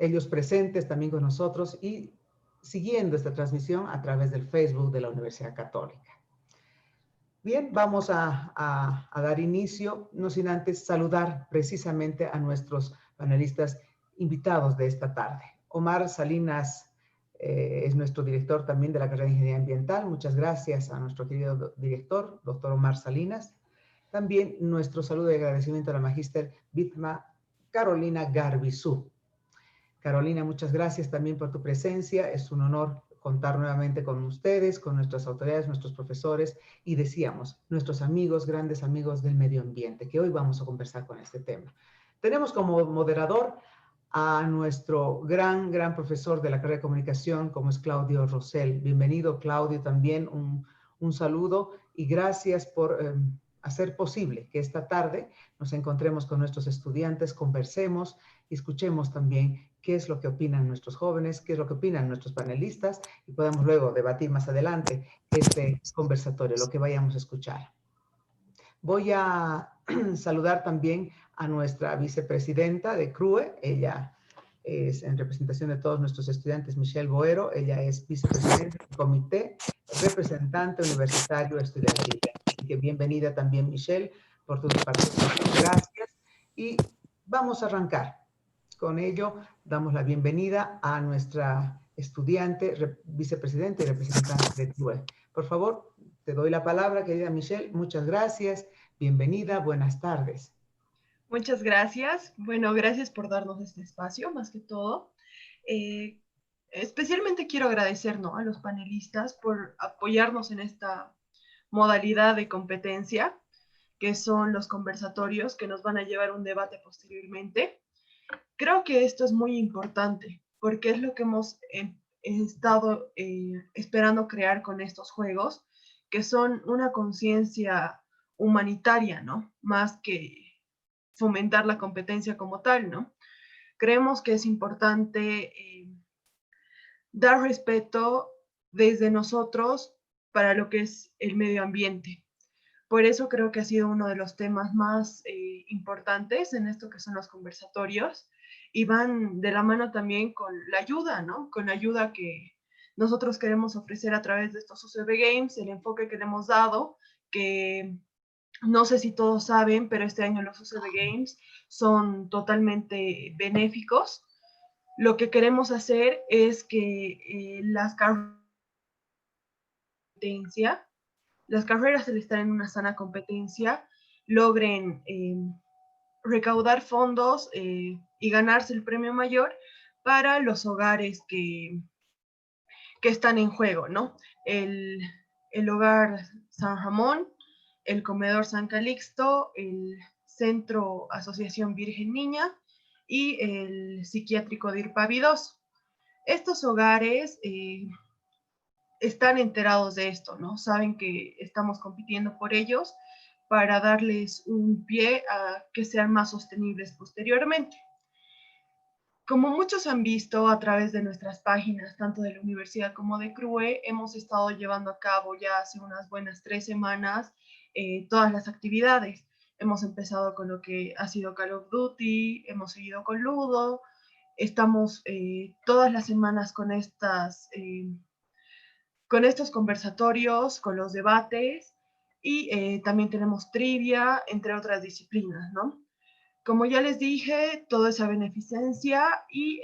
ellos presentes también con nosotros y siguiendo esta transmisión a través del Facebook de la Universidad Católica. Bien, vamos a dar inicio, no sin antes saludar precisamente a nuestros panelistas invitados de esta tarde. Omar Salinas es nuestro director también de la carrera de Ingeniería Ambiental. Muchas gracias a nuestro querido director, doctor Omar Salinas. También nuestro saludo y agradecimiento a la magíster Bitma Carolina Garbizú. Carolina, muchas gracias también por tu presencia. Es un honor contar nuevamente con ustedes, con nuestras autoridades, nuestros profesores y decíamos, nuestros amigos, grandes amigos del medio ambiente, que hoy vamos a conversar con este tema. Tenemos como moderador a nuestro gran profesor de la carrera de comunicación, como es Claudio Rosell. Bienvenido, Claudio, también un saludo y gracias por hacer posible que esta tarde nos encontremos con nuestros estudiantes, conversemos y escuchemos también qué es lo que opinan nuestros jóvenes, qué es lo que opinan nuestros panelistas y podamos luego debatir más adelante este conversatorio, lo que vayamos a escuchar. Voy a saludar también a nuestra vicepresidenta de CRUE. Ella es en representación de todos nuestros estudiantes, Michelle Boero. Ella es vicepresidenta del comité representante universitario estudiantil. Así que bienvenida también, Michelle, por tu participación. Gracias. Y vamos a arrancar. Con ello, damos la bienvenida a nuestra estudiante, vicepresidenta y representante de CRUE. Por favor, te doy la palabra, querida Michelle. Muchas gracias. Bienvenida. Buenas tardes. Muchas gracias. Bueno, gracias por darnos este espacio, más que todo. Especialmente quiero agradecer, ¿no?, a los panelistas por apoyarnos en esta modalidad de competencia, que son los conversatorios que nos van a llevar a un debate posteriormente. Creo que esto es muy importante porque es lo que hemos estado esperando crear con estos juegos, que son una conciencia humanitaria, ¿no? Más que fomentar la competencia como tal, ¿no? Creemos que es importante dar respeto desde nosotros para lo que es el medio ambiente. Por eso creo que ha sido uno de los temas más importantes en esto que son los conversatorios y van de la mano también con la ayuda, ¿no? Con la ayuda que nosotros queremos ofrecer a través de estos UCB Games, el enfoque que le hemos dado, que no sé si todos saben, pero este año los UCB Games son totalmente benéficos. Lo que queremos hacer es que las carreras al estar en una sana competencia logren recaudar fondos y ganarse el premio mayor para los hogares que están en juego, ¿no? El hogar San Ramón, el comedor San Calixto, el Centro Asociación Virgen Niña y el psiquiátrico de Irpavi 2. Estos hogares están enterados de esto, ¿no? Saben que estamos compitiendo por ellos para darles un pie a que sean más sostenibles posteriormente. Como muchos han visto a través de nuestras páginas, tanto de la universidad como de CRUE, hemos estado llevando a cabo ya hace unas buenas 3 semanas todas las actividades. Hemos empezado con lo que ha sido Call of Duty, hemos seguido con Ludo, estamos todas las semanas con estos conversatorios, con los debates y también tenemos trivia, entre otras disciplinas, ¿no? Como ya les dije, todo es a beneficencia y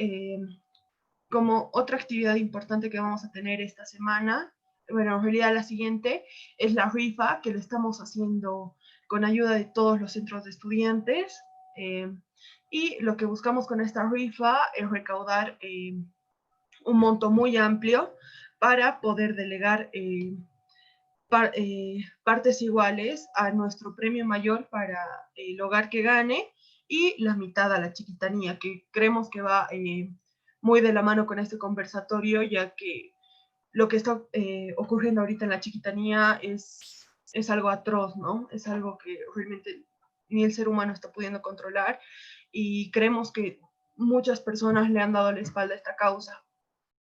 como otra actividad importante que vamos a tener esta semana, bueno, en realidad la siguiente, es la rifa que lo estamos haciendo con ayuda de todos los centros de estudiantes. Y lo que buscamos con esta rifa es recaudar un monto muy amplio para poder delegar partes iguales a nuestro premio mayor para el hogar que gane y la mitad a la chiquitanía, que creemos que va muy de la mano con este conversatorio, ya que lo que está ocurriendo ahorita en la chiquitanía es algo atroz, ¿no? Es algo que realmente ni el ser humano está pudiendo controlar y creemos que muchas personas le han dado la espalda a esta causa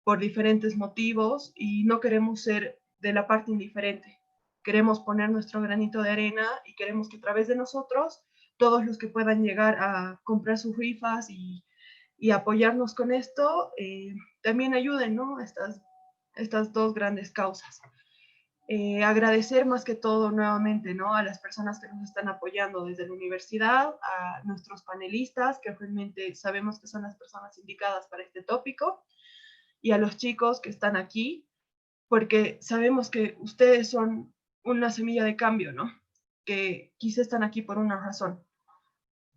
por diferentes motivos y no queremos ser de la parte indiferente. Queremos poner nuestro granito de arena y queremos que a través de nosotros, todos los que puedan llegar a comprar sus rifas y y apoyarnos con esto, también ayuden, ¿no? Estas dos grandes causas. Agradecer más que todo nuevamente, ¿no? A las personas que nos están apoyando desde la universidad, a nuestros panelistas, que realmente sabemos que son las personas indicadas para este tópico, y a los chicos que están aquí, porque sabemos que ustedes son una semilla de cambio, ¿no? Que quizá están aquí por una razón.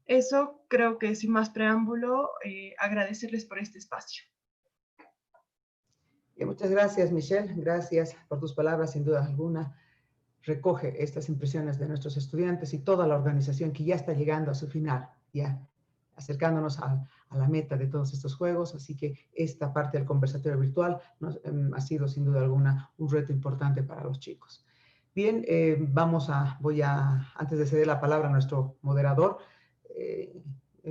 Eso creo que sin más preámbulo, agradecerles por este espacio. Muchas gracias, Michelle. Gracias por tus palabras, sin duda alguna. Recoge estas impresiones de nuestros estudiantes y toda la organización que ya está llegando a su final, ya acercándonos a la meta de todos estos juegos. Así que esta parte del conversatorio virtual ha sido sin duda alguna un reto importante para los chicos. Bien, antes de ceder la palabra a nuestro moderador,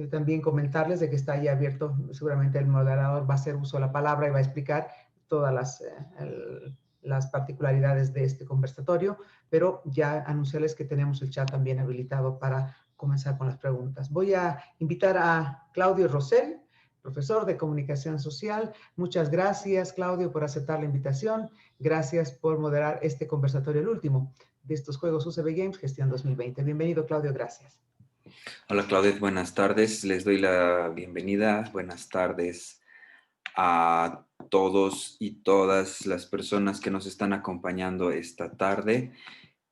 también comentarles de que está ahí abierto, seguramente el moderador va a hacer uso de la palabra y va a explicar todas las particularidades de este conversatorio, pero ya anunciarles que tenemos el chat también habilitado para comenzar con las preguntas. Voy a invitar a Claudio Rosell, profesor de Comunicación Social. Muchas gracias, Claudio, por aceptar la invitación. Gracias por moderar este conversatorio, el último de estos Juegos UCB Games Gestión 2020. Bienvenido, Claudio, gracias. Hola, Claudette, buenas tardes. Les doy la bienvenida. Buenas tardes a todos y todas las personas que nos están acompañando esta tarde.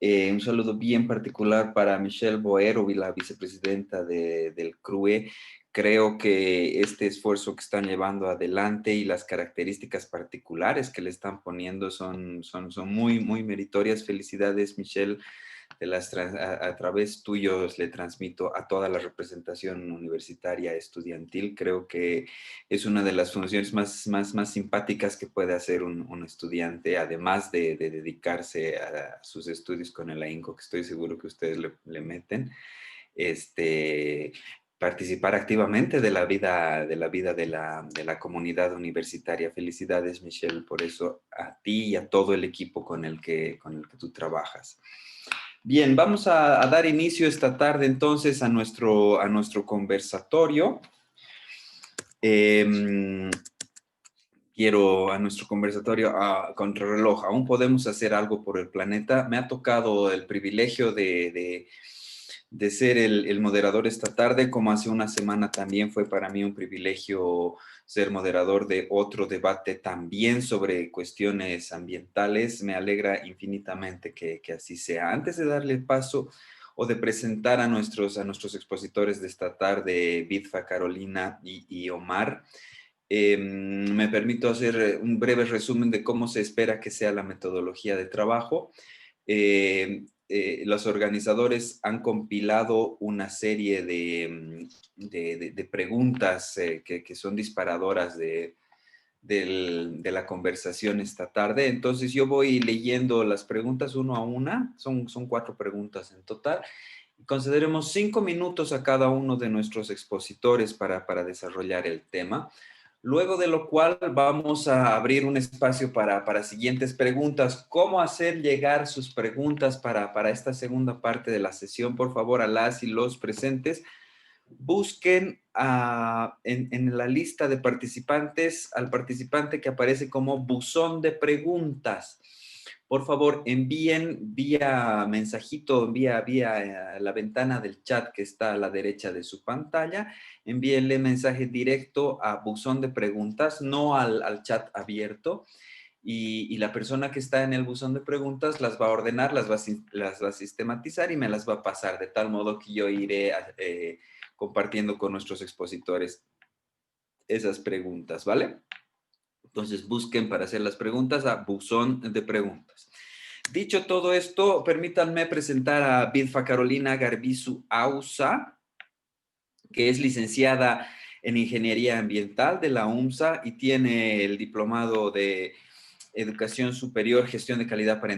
Un saludo bien particular para Michelle Boero, la vicepresidenta del CRUE. Creo que este esfuerzo que están llevando adelante y las características particulares que le están poniendo son muy, muy meritorias. Felicidades, Michelle. A través tuyo le transmito a toda la representación universitaria estudiantil. Creo que es una de las funciones más simpáticas que puede hacer un estudiante, además de dedicarse a sus estudios con el ahínco, que estoy seguro que ustedes le meten. Participar activamente de la vida de la comunidad universitaria. Felicidades, Michelle, por eso a ti y a todo el equipo con el que tú trabajas. Bien, vamos a dar inicio esta tarde entonces a nuestro conversatorio. Quiero a nuestro conversatorio contrarreloj. Aún podemos hacer algo por el planeta. Me ha tocado el privilegio de ser el moderador esta tarde, como hace una semana también fue para mí un privilegio ser moderador de otro debate también sobre cuestiones ambientales. Me alegra infinitamente que así sea. Antes de darle paso o de presentar a nuestros expositores de esta tarde, Bitfa, Carolina y Omar, me permito hacer un breve resumen de cómo se espera que sea la metodología de trabajo. Los organizadores han compilado una serie de preguntas que son disparadoras de la conversación esta tarde. Entonces yo voy leyendo las preguntas uno a una. Son 4 preguntas en total. Concederemos 5 minutos a cada uno de nuestros expositores para desarrollar el tema. Luego de lo cual vamos a abrir un espacio para siguientes preguntas. ¿Cómo hacer llegar sus preguntas para esta segunda parte de la sesión? Por favor, a las y los presentes, busquen en la lista de participantes al participante que aparece como buzón de preguntas. Por favor, envíen vía mensajito, vía la ventana del chat que está a la derecha de su pantalla. Envíenle mensaje directo a buzón de preguntas, no al chat abierto. Y la persona que está en el buzón de preguntas las va a ordenar, las va a sistematizar y me las va a pasar, de tal modo que yo iré compartiendo con nuestros expositores esas preguntas, ¿vale? Entonces busquen para hacer las preguntas a buzón de preguntas. Dicho todo esto, permítanme presentar a Bitfa Carolina Garbizu Ausa, que es licenciada en Ingeniería Ambiental de la UMSA y tiene el diplomado de Educación Superior, Gestión de Calidad para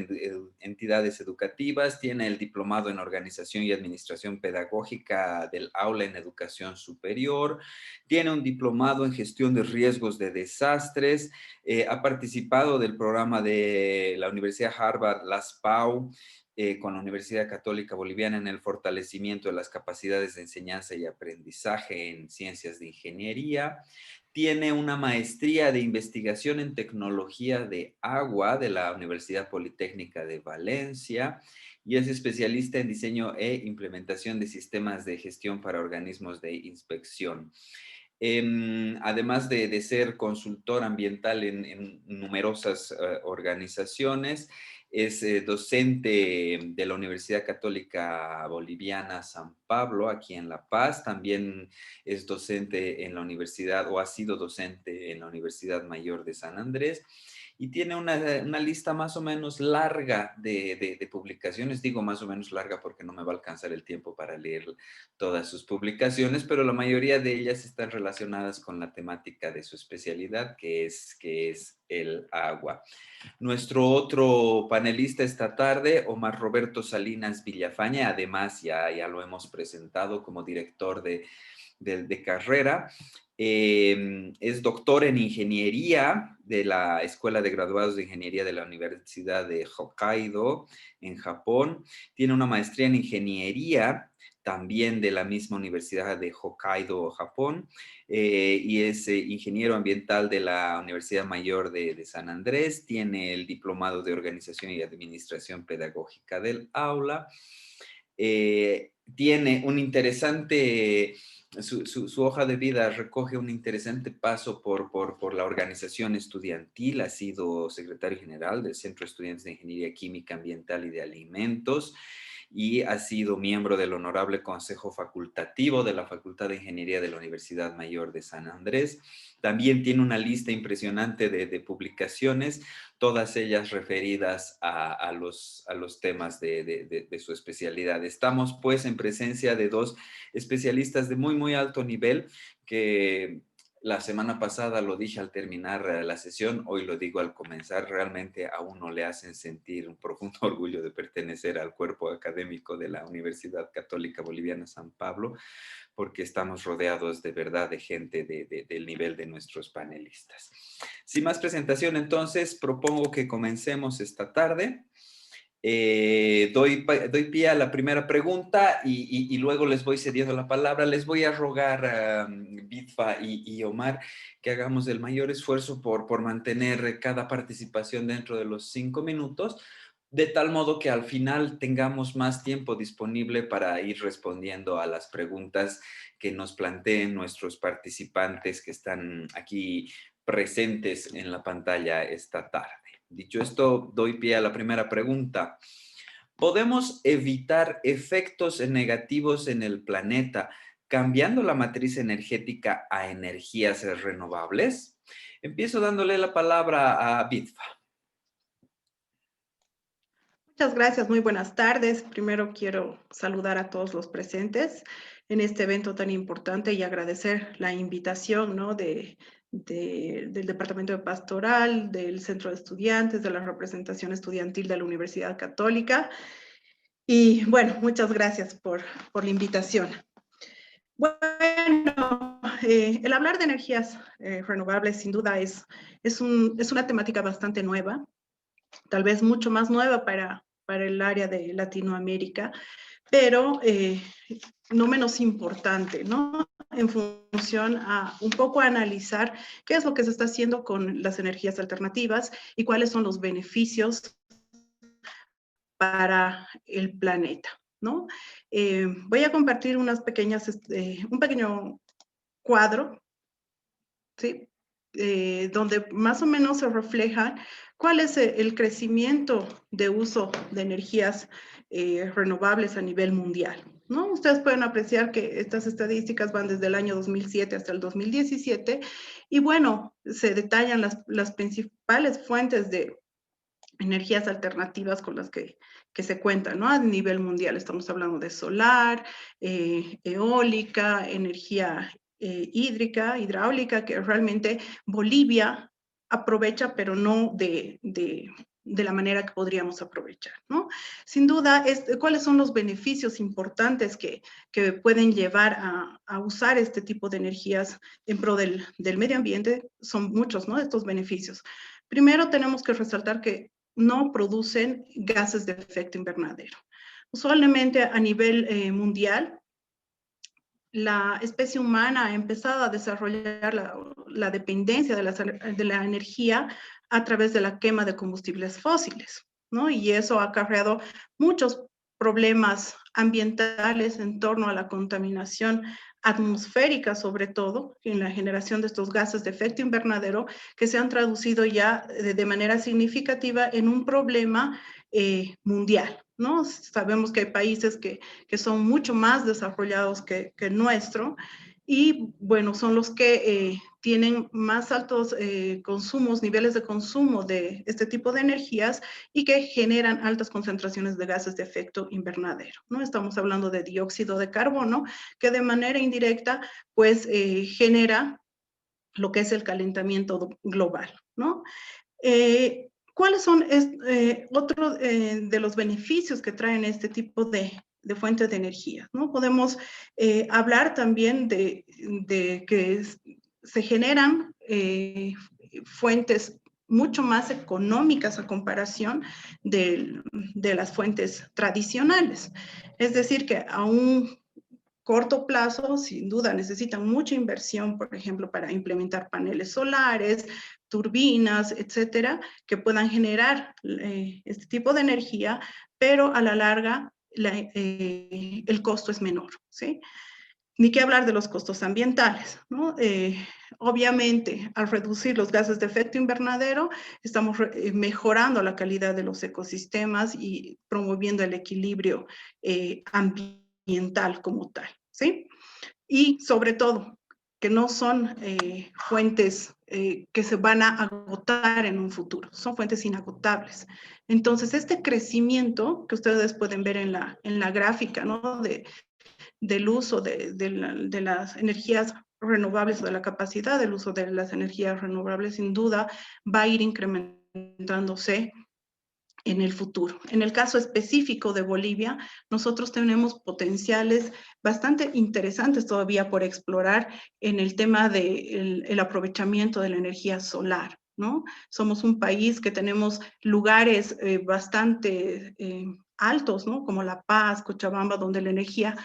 Entidades Educativas, tiene el diplomado en Organización y Administración Pedagógica del Aula en Educación Superior, tiene un diplomado en Gestión de Riesgos de Desastres, ha participado del programa de la Universidad Harvard, las PAU, con la Universidad Católica Boliviana en el fortalecimiento de las capacidades de enseñanza y aprendizaje en ciencias de ingeniería. Tiene una maestría de investigación en tecnología de agua de la Universidad Politécnica de Valencia y es especialista en diseño e implementación de sistemas de gestión para organismos de inspección. Además de ser consultor ambiental en numerosas organizaciones, es docente de la Universidad Católica Boliviana San Pablo, aquí en La Paz. También es docente en la universidad, o ha sido docente en la Universidad Mayor de San Andrés. Y tiene una lista más o menos larga de publicaciones. Digo más o menos larga porque no me va a alcanzar el tiempo para leer todas sus publicaciones, pero la mayoría de ellas están relacionadas con la temática de su especialidad, que es el agua. Nuestro otro panelista esta tarde, Omar Roberto Salinas Villafaña, además ya lo hemos presentado como director de carrera. Es doctor en ingeniería de la Escuela de Graduados de Ingeniería de la Universidad de Hokkaido, en Japón. Tiene una maestría en ingeniería también de la misma Universidad de Hokkaido, Japón, y es ingeniero ambiental de la Universidad Mayor de San Andrés. Tiene el diplomado de Organización y Administración Pedagógica del Aula. Tiene un interesante... Su hoja de vida recoge un interesante paso por la organización estudiantil. Ha sido secretario general del Centro de Estudiantes de Ingeniería Química Ambiental y de Alimentos y ha sido miembro del Honorable Consejo Facultativo de la Facultad de Ingeniería de la Universidad Mayor de San Andrés. También tiene una lista impresionante de publicaciones, todas ellas referidas a los temas de su especialidad. Estamos pues en presencia de dos especialistas de muy alto nivel que la semana pasada lo dije al terminar la sesión, hoy lo digo al comenzar, realmente a uno le hacen sentir un profundo orgullo de pertenecer al cuerpo académico de la Universidad Católica Boliviana San Pablo, porque estamos rodeados de verdad de gente del nivel de nuestros panelistas. Sin más presentación, entonces, propongo que comencemos esta tarde. Doy pie a la primera pregunta y luego les voy cediendo la palabra. Les voy a rogar a Bitfa y Omar que hagamos el mayor esfuerzo por mantener cada participación dentro de los 5 minutos, de tal modo que al final tengamos más tiempo disponible para ir respondiendo a las preguntas que nos planteen nuestros participantes que están aquí presentes en la pantalla esta tarde. Dicho esto, doy pie a la primera pregunta. ¿Podemos evitar efectos negativos en el planeta cambiando la matriz energética a energías renovables? Empiezo dándole la palabra a Bitfa. Muchas gracias, muy buenas tardes. Primero quiero saludar a todos los presentes en este evento tan importante y agradecer la invitación, ¿no? del Departamento de Pastoral, del Centro de Estudiantes, de la representación estudiantil de la Universidad Católica. Y bueno, muchas gracias por la invitación. Bueno, el hablar de energías renovables sin duda es una temática bastante nueva, tal vez mucho más nueva para el área de Latinoamérica, pero no menos importante, ¿no? En función a un poco analizar qué es lo que se está haciendo con las energías alternativas y cuáles son los beneficios para el planeta, ¿no? Voy a compartir un pequeño cuadro, ¿sí? Donde más o menos se refleja cuál es el crecimiento de uso de energías renovables a nivel mundial, ¿no? Ustedes pueden apreciar que estas estadísticas van desde el año 2007 hasta el 2017 y bueno, se detallan las principales fuentes de energías alternativas con las que se cuentan, ¿no? A nivel mundial estamos hablando de solar, eólica, energía hidráulica, que realmente Bolivia aprovecha, pero no de la manera que podríamos aprovechar, ¿no? Sin duda, ¿cuáles son los beneficios importantes que pueden llevar a usar este tipo de energías en pro del medio ambiente? Son muchos, ¿no? Estos beneficios. Primero, tenemos que resaltar que no producen gases de efecto invernadero. Usualmente a nivel mundial, la especie humana ha empezado a desarrollar la dependencia de la energía a través de la quema de combustibles fósiles, ¿no? Y eso ha acarreado muchos problemas ambientales en torno a la contaminación atmosférica, sobre todo, en la generación de estos gases de efecto invernadero, que se han traducido ya de manera significativa en un problema mundial, ¿no? Sabemos que hay países que son mucho más desarrollados que el nuestro, y bueno, son los que tienen más altos consumos, niveles de consumo de este tipo de energías y que generan altas concentraciones de gases de efecto invernadero, ¿no? Estamos hablando de dióxido de carbono, que de manera indirecta, pues, genera lo que es el calentamiento global, ¿no? ¿Cuáles son otros de los beneficios que traen este tipo de fuentes de energía, ¿no? Podemos hablar también de que se generan fuentes mucho más económicas a comparación de las fuentes tradicionales. Es decir, que a un corto plazo, sin duda, necesitan mucha inversión, por ejemplo, para implementar paneles solares, turbinas, etcétera, que puedan generar este tipo de energía, pero a la larga el costo es menor, ¿sí? Ni qué hablar de los costos ambientales, ¿no? Obviamente, al reducir los gases de efecto invernadero, estamos mejorando la calidad de los ecosistemas y promoviendo el equilibrio ambiental como tal, ¿sí? Y sobre todo, que no son fuentes que se van a agotar en un futuro, son fuentes inagotables. Entonces, este crecimiento que ustedes pueden ver en la gráfica, ¿no? Del uso de las energías renovables o de la capacidad del uso de las energías renovables, sin duda va a ir incrementándose en el futuro. En el caso específico de Bolivia, nosotros tenemos potenciales bastante interesantes todavía por explorar en el tema del aprovechamiento de la energía solar, ¿no? Somos un país que tenemos lugares bastante altos, ¿no? Como La Paz, Cochabamba, donde la energía,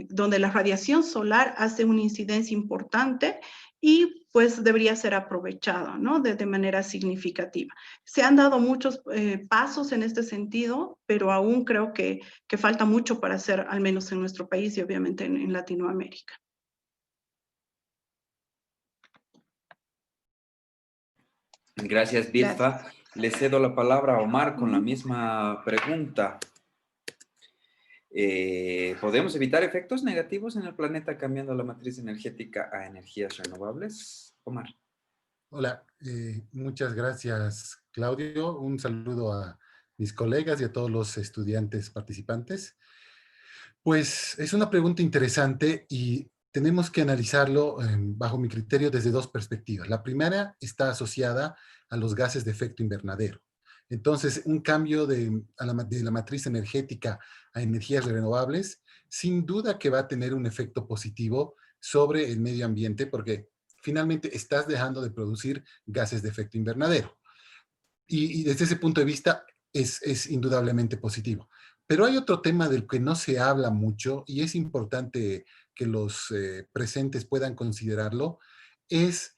donde la radiación solar hace una incidencia importante y pues debería ser aprovechada, ¿no? De manera significativa. Se han dado muchos pasos en este sentido, pero aún creo que falta mucho para hacer, al menos en nuestro país y obviamente en Latinoamérica. Gracias, Bilfa. Le cedo la palabra a Omar con la misma pregunta. ¿Podemos evitar efectos negativos en el planeta cambiando la matriz energética a energías renovables? Omar. Hola, muchas gracias, Claudio. Un saludo a mis colegas y a todos los estudiantes participantes. Pues es una pregunta interesante y tenemos que analizarlo bajo mi criterio desde dos perspectivas. La primera está asociada a los gases de efecto invernadero. Entonces, un cambio de la matriz energética a energías renovables, sin duda que va a tener un efecto positivo sobre el medio ambiente, porque finalmente estás dejando de producir gases de efecto invernadero. Y desde ese punto de vista es indudablemente positivo. Pero hay otro tema del que no se habla mucho y es importante que los presentes puedan considerarlo, es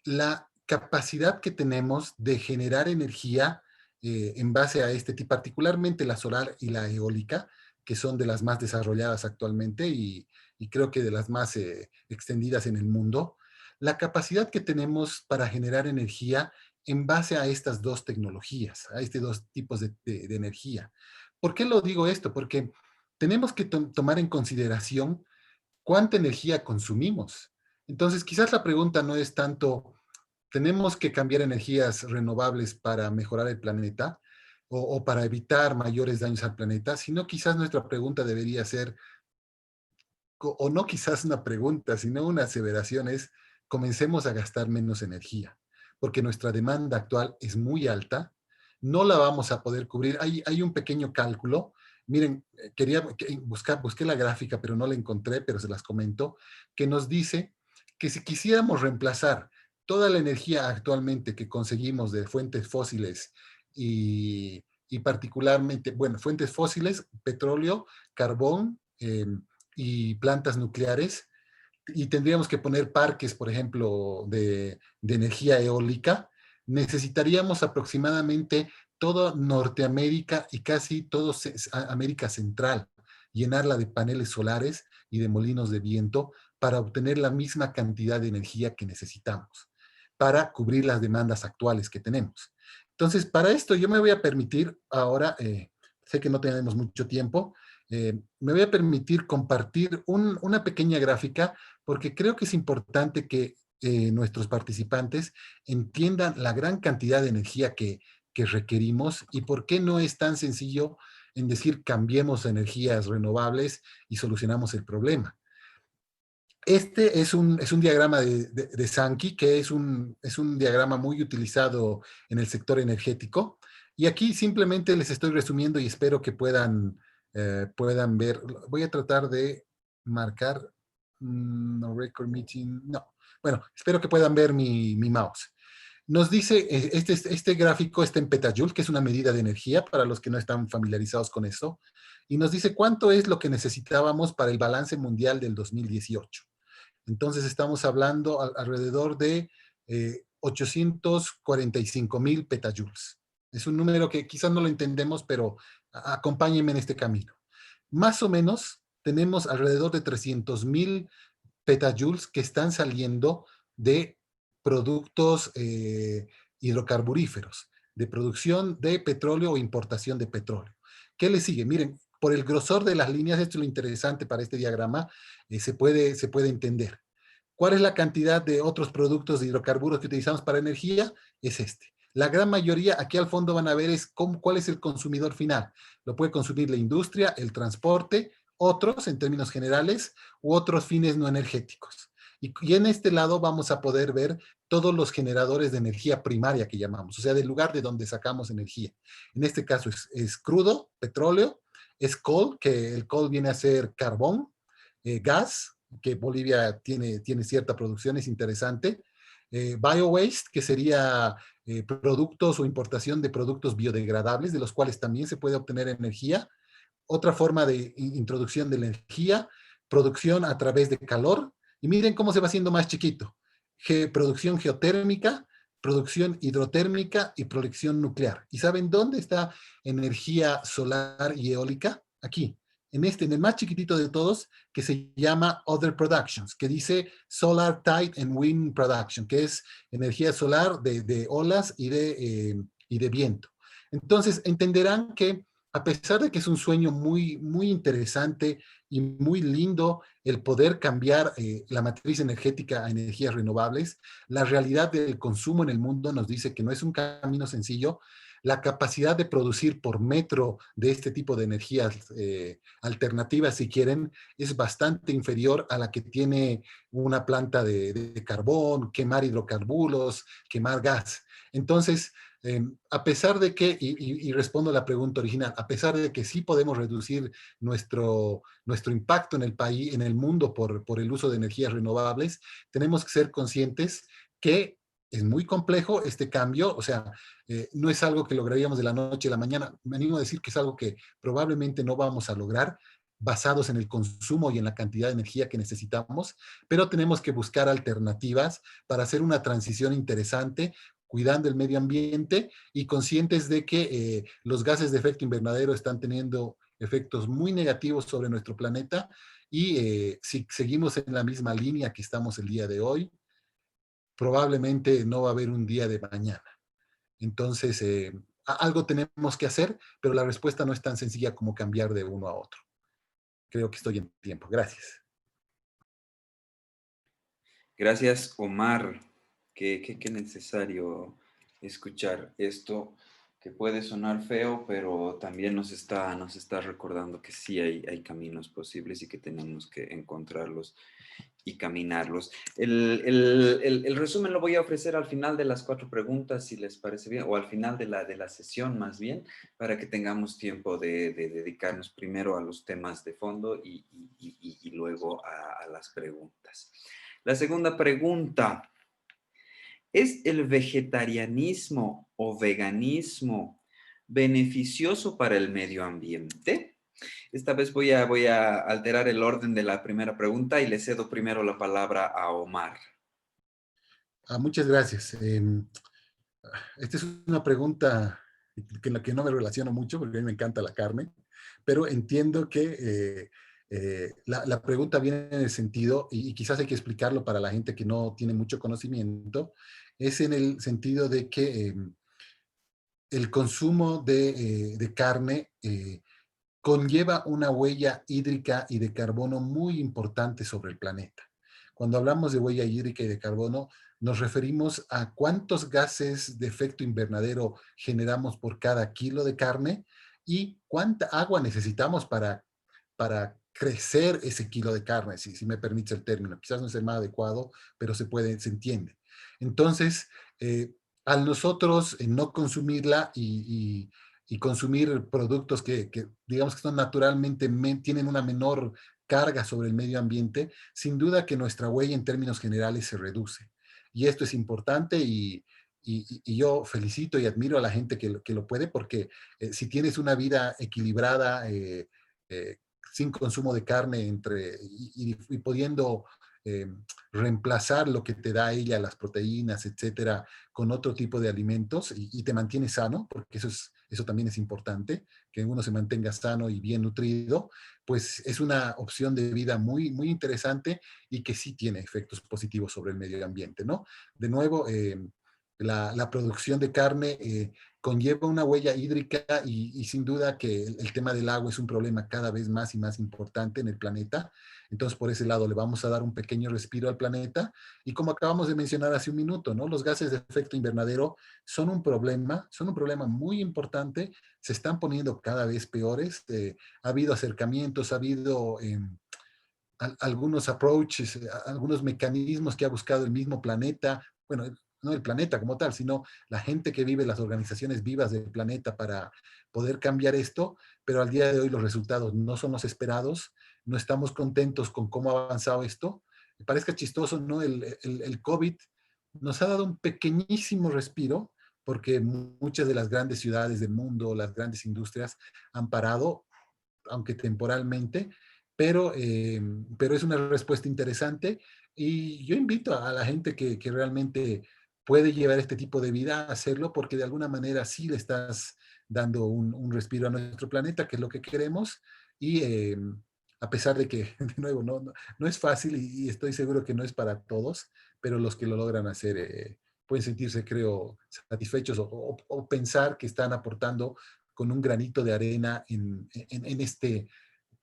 la capacidad que tenemos de generar energía en base a este tipo, particularmente la solar y la eólica, que son de las más desarrolladas actualmente y creo que de las más extendidas en el mundo. La capacidad que tenemos para generar energía en base a estas dos tecnologías, a estos dos tipos de energía. ¿Por qué lo digo esto? Porque tenemos que tomar en consideración cuánta energía consumimos. Entonces, quizás la pregunta no es tanto, ¿tenemos que cambiar energías renovables para mejorar el planeta o para evitar mayores daños al planeta? Sino quizás nuestra pregunta debería ser, o no quizás una pregunta, sino una aseveración es, comencemos a gastar menos energía, porque nuestra demanda actual es muy alta, no la vamos a poder cubrir. Hay un pequeño cálculo, miren, busqué la gráfica, pero no la encontré, pero se las comento, que nos dice que si quisiéramos reemplazar toda la energía actualmente que conseguimos de fuentes fósiles y particularmente, bueno, fuentes fósiles, petróleo, carbón y plantas nucleares. Y tendríamos que poner parques, por ejemplo, de energía eólica. Necesitaríamos aproximadamente toda Norteamérica y casi toda América Central, llenarla de paneles solares y de molinos de viento para obtener la misma cantidad de energía que necesitamos, para cubrir las demandas actuales que tenemos. Entonces, para esto yo me voy a permitir ahora, sé que no tenemos mucho tiempo, me voy a permitir compartir una pequeña gráfica porque creo que es importante que nuestros participantes entiendan la gran cantidad de energía que requerimos y por qué no es tan sencillo en decir cambiemos a energías renovables y solucionamos el problema. Este es un diagrama de Sankey, que es un diagrama muy utilizado en el sector energético. Y aquí simplemente les estoy resumiendo y espero que puedan ver. Voy a tratar de marcar, no record meeting, no. Bueno, espero que puedan ver mi mouse. Nos dice, este gráfico está en petajoule, que es una medida de energía para los que no están familiarizados con eso, y nos dice cuánto es lo que necesitábamos para el balance mundial del 2018. Entonces estamos hablando alrededor de 845,000 petajoules. Es un número que quizás no lo entendemos, pero acompáñenme en este camino. Más o menos tenemos alrededor de 300,000 petajoules que están saliendo de productos hidrocarburíferos, de producción de petróleo o importación de petróleo. ¿Qué le sigue? Miren, por el grosor de las líneas, esto es lo interesante para este diagrama, se puede entender. ¿Cuál es la cantidad de otros productos de hidrocarburos que utilizamos para energía? Es este. La gran mayoría, aquí al fondo van a ver cuál es el consumidor final. Lo puede consumir la industria, el transporte, otros en términos generales, u otros fines no energéticos. Y en este lado vamos a poder ver todos los generadores de energía primaria que llamamos, o sea, del lugar de donde sacamos energía. En este caso es crudo, petróleo, es coal, que el coal viene a ser carbón, gas, que Bolivia tiene cierta producción, es interesante. Bio-waste, que sería productos o importación de productos biodegradables, de los cuales también se puede obtener energía. Otra forma de introducción de la energía, producción a través de calor. Y miren cómo se va haciendo más chiquito. Producción geotérmica, producción hidrotérmica y producción nuclear. ¿Y saben dónde está energía solar y eólica? Aquí, en el más chiquitito de todos, que se llama Other Productions, que dice Solar, Tide and Wind Production, que es energía solar de olas y de viento. Entonces, entenderán que a pesar de que es un sueño muy, muy interesante y muy lindo el poder cambiar la matriz energética a energías renovables, la realidad del consumo en el mundo nos dice que no es un camino sencillo. La capacidad de producir por metro de este tipo de energías alternativas, si quieren, es bastante inferior a la que tiene una planta de carbón, quemar hidrocarburos, quemar gas. Entonces, a pesar de que, y respondo a la pregunta original, a pesar de que sí podemos reducir nuestro impacto en el país, en el mundo por el uso de energías renovables, tenemos que ser conscientes que es muy complejo este cambio, o sea, no es algo que lograríamos de la noche a la mañana. Me animo a decir que es algo que probablemente no vamos a lograr basados en el consumo y en la cantidad de energía que necesitamos, pero tenemos que buscar alternativas para hacer una transición interesante, cuidando el medio ambiente y conscientes de que los gases de efecto invernadero están teniendo efectos muy negativos sobre nuestro planeta y si seguimos en la misma línea que estamos el día de hoy, probablemente no va a haber un día de mañana. Entonces, algo tenemos que hacer, pero la respuesta no es tan sencilla como cambiar de uno a otro. Creo que estoy en tiempo. Gracias. Gracias, Omar. Qué necesario escuchar esto, que puede sonar feo, pero también nos está recordando que sí hay caminos posibles y que tenemos que encontrarlos y caminarlos. El resumen lo voy a ofrecer al final de las 4 preguntas, si les parece bien, o al final de la sesión más bien, para que tengamos tiempo de dedicarnos primero a los temas de fondo y luego a las preguntas. La segunda pregunta, ¿es el vegetarianismo o veganismo beneficioso para el medio ambiente? Esta vez voy a alterar el orden de la primera pregunta y le cedo primero la palabra a Omar. Muchas gracias. Esta es una pregunta en la que no me relaciono mucho porque a mí me encanta la carne, pero entiendo que la pregunta viene en el sentido, y quizás hay que explicarlo para la gente que no tiene mucho conocimiento, es en el sentido de que el consumo de carne conlleva una huella hídrica y de carbono muy importante sobre el planeta. Cuando hablamos de huella hídrica y de carbono, nos referimos a cuántos gases de efecto invernadero generamos por cada kilo de carne y cuánta agua necesitamos para crecer ese kilo de carne, si me permite el término. Quizás no es el más adecuado, pero se entiende. Entonces, al nosotros no consumirla y consumir productos que digamos que son naturalmente, tienen una menor carga sobre el medio ambiente, sin duda que nuestra huella en términos generales se reduce. Y esto es importante y yo felicito y admiro a la gente que lo puede, porque si tienes una vida equilibrada, sin consumo de carne y pudiendo reemplazar lo que te da ella, las proteínas, etcétera, con otro tipo de alimentos y te mantiene sano, porque eso también es importante, que uno se mantenga sano y bien nutrido, pues es una opción de vida muy, muy interesante y que sí tiene efectos positivos sobre el medio ambiente, ¿no? De nuevo, la producción de carne conlleva una huella hídrica y sin duda que el tema del agua es un problema cada vez más y más importante en el planeta. Entonces, por ese lado, le vamos a dar un pequeño respiro al planeta. Y como acabamos de mencionar hace un minuto, ¿no? Los gases de efecto invernadero son un problema muy importante. Se están poniendo cada vez peores. Ha habido acercamientos, ha habido algunos approaches, algunos mecanismos que ha buscado el mismo planeta. Bueno, no el planeta como tal, sino la gente que vive, las organizaciones vivas del planeta para poder cambiar esto, pero al día de hoy los resultados no son los esperados, no estamos contentos con cómo ha avanzado esto. Me parezca chistoso, ¿no? El COVID nos ha dado un pequeñísimo respiro, porque muchas de las grandes ciudades del mundo, las grandes industrias han parado, aunque temporalmente, pero es una respuesta interesante y yo invito a la gente que realmente puede llevar este tipo de vida a hacerlo, porque de alguna manera sí le estás dando un respiro a nuestro planeta, que es lo que queremos, y a pesar de que, de nuevo, no es fácil y estoy seguro que no es para todos, pero los que lo logran hacer pueden sentirse, creo, satisfechos o pensar que están aportando con un granito de arena en este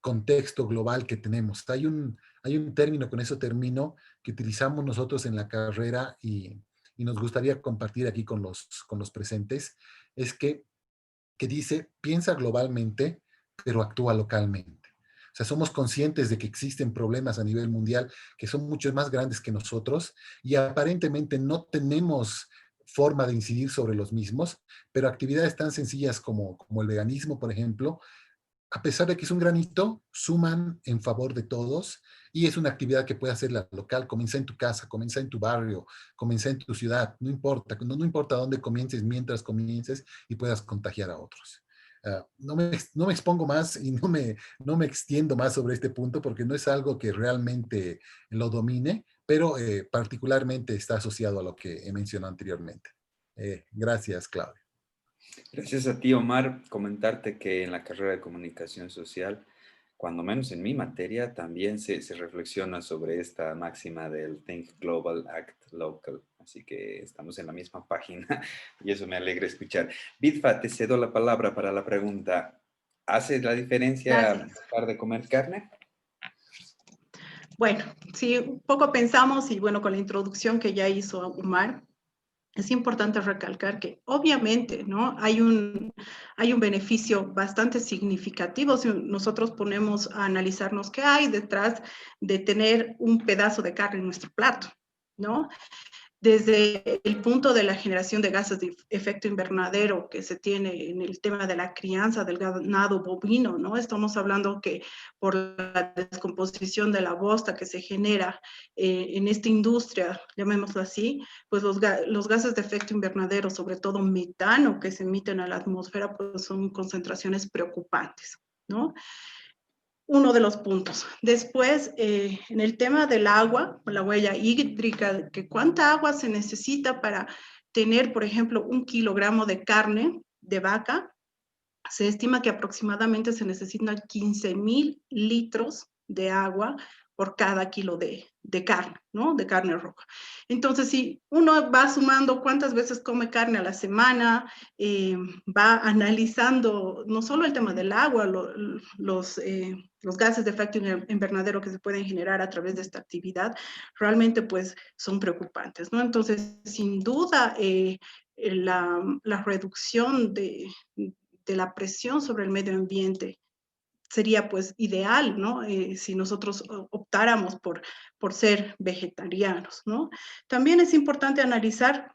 contexto global que tenemos. Hay un término, con eso termino, que utilizamos nosotros en la carrera y nos gustaría compartir aquí con los presentes, es que dice, piensa globalmente, pero actúa localmente. O sea, somos conscientes de que existen problemas a nivel mundial que son mucho más grandes que nosotros y aparentemente no tenemos forma de incidir sobre los mismos, pero actividades tan sencillas como el veganismo, por ejemplo, a pesar de que es un granito, suman en favor de todos y es una actividad que puede hacerla local. Comienza en tu casa, comienza en tu barrio, comienza en tu ciudad, no importa, no importa dónde comiences, mientras comiences y puedas contagiar a otros. No me expongo más y no me extiendo más sobre este punto porque no es algo que realmente lo domine, pero particularmente está asociado a lo que he mencionado anteriormente. Gracias, Claudia. Gracias a ti, Omar. Comentarte que en la carrera de comunicación social, cuando menos en mi materia, también se reflexiona sobre esta máxima del Think Global, Act Local. Así que estamos en la misma página y eso me alegra escuchar. Bitfa, te cedo la palabra para la pregunta. ¿Hace la diferencia dejar de comer carne? Bueno, sí, un poco pensamos y bueno, con la introducción que ya hizo Omar, es importante recalcar que obviamente, ¿no? Hay un beneficio bastante significativo si nosotros ponemos a analizarnos qué hay detrás de tener un pedazo de carne en nuestro plato, ¿no? desde el punto de la generación de gases de efecto invernadero que se tiene en el tema de la crianza del ganado bovino, ¿no? Estamos hablando que por la descomposición de la bosta que se genera en esta industria, llamémoslo así, pues los gases de efecto invernadero, sobre todo metano que se emiten a la atmósfera, pues son concentraciones preocupantes, ¿no? Uno de los puntos. Después, en el tema del agua, la huella hídrica, que cuánta agua se necesita para tener, por ejemplo, 1 kilogramo de carne de vaca, se estima que aproximadamente se necesitan 15,000 litros de agua por cada kilo de carne, ¿no? De carne roja. Entonces, si uno va sumando cuántas veces come carne a la semana, va analizando no solo el tema del agua, los gases de efecto invernadero que se pueden generar a través de esta actividad, realmente pues son preocupantes, ¿no? Entonces, sin duda, la reducción de la presión sobre el medio ambiente sería pues ideal, ¿no? Si nosotros optáramos por ser vegetarianos, ¿no? También es importante analizar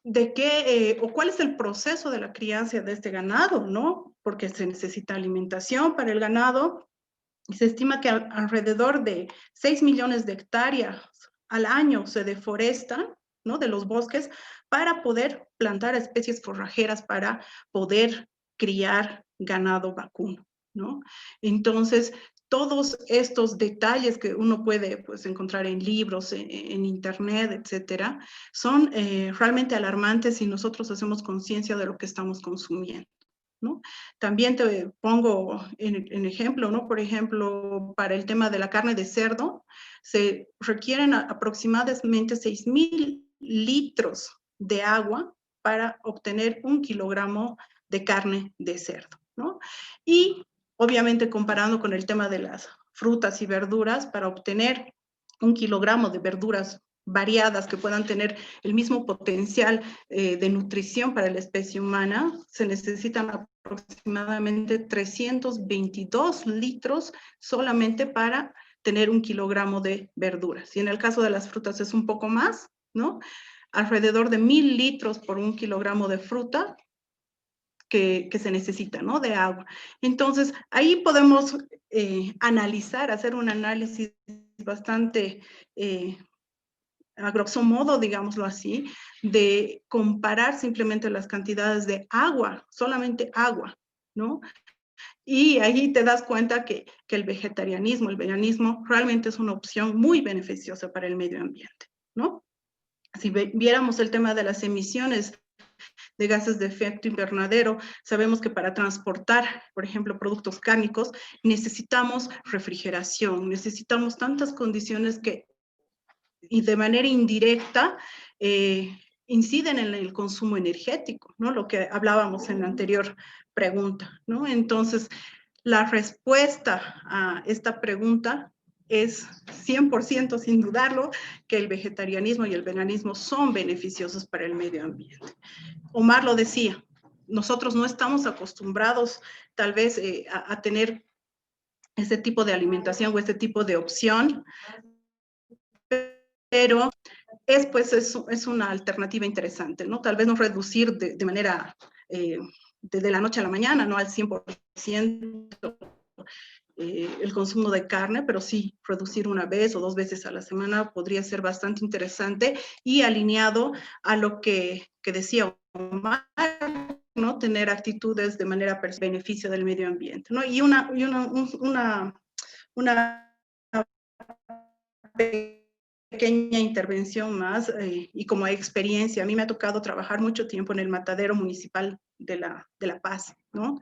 de qué o cuál es el proceso de la crianza de este ganado, ¿no? Porque se necesita alimentación para el ganado y se estima que alrededor de 6 millones de hectáreas al año se deforestan, ¿no? De los bosques para poder plantar especies forrajeras para poder criar ganado vacuno, ¿no? Entonces, todos estos detalles que uno puede pues, encontrar en libros, en internet, etcétera, son realmente alarmantes si nosotros hacemos conciencia de lo que estamos consumiendo, ¿no? También te pongo en ejemplo, ¿no? Por ejemplo, para el tema de la carne de cerdo, se requieren aproximadamente 6,000 litros de agua para obtener 1 kilogramo de carne de cerdo, ¿no? Y obviamente comparando con el tema de las frutas y verduras, para obtener 1 kilogramo de verduras variadas que puedan tener el mismo potencial de nutrición para la especie humana, se necesitan aproximadamente 322 litros solamente para tener 1 kilogramo de verduras. Y en el caso de las frutas es un poco más, ¿no? Alrededor de 1,000 litros por 1 kilogramo de fruta que se necesita, ¿no? De agua. Entonces, ahí podemos analizar, hacer un análisis bastante a grosso modo, digámoslo así, de comparar simplemente las cantidades de agua, solamente agua, ¿no? Y ahí te das cuenta que el vegetarianismo, el veganismo, realmente es una opción muy beneficiosa para el medio ambiente, ¿no? Si viéramos el tema de las emisiones de gases de efecto invernadero, sabemos que para transportar, por ejemplo, productos cárnicos, necesitamos refrigeración, necesitamos tantas condiciones que y de manera indirecta inciden en el consumo energético, ¿no? Lo que hablábamos en la anterior pregunta, ¿no? Entonces, la respuesta a esta pregunta es 100% sin dudarlo que el vegetarianismo y el veganismo son beneficiosos para el medio ambiente. Omar lo decía, nosotros no estamos acostumbrados tal vez a tener este tipo de alimentación o este tipo de opción, pero es una alternativa interesante, ¿no? Tal vez no reducir de manera, de la noche a la mañana, no al 100% el consumo de carne, pero sí reducir 1 vez o 2 veces a la semana podría ser bastante interesante y alineado a lo que decía Omar, ¿no? Tener actitudes de manera beneficio del medio ambiente, ¿no? Y una pequeña intervención más y como experiencia, a mí me ha tocado trabajar mucho tiempo en el matadero municipal de La Paz, ¿no?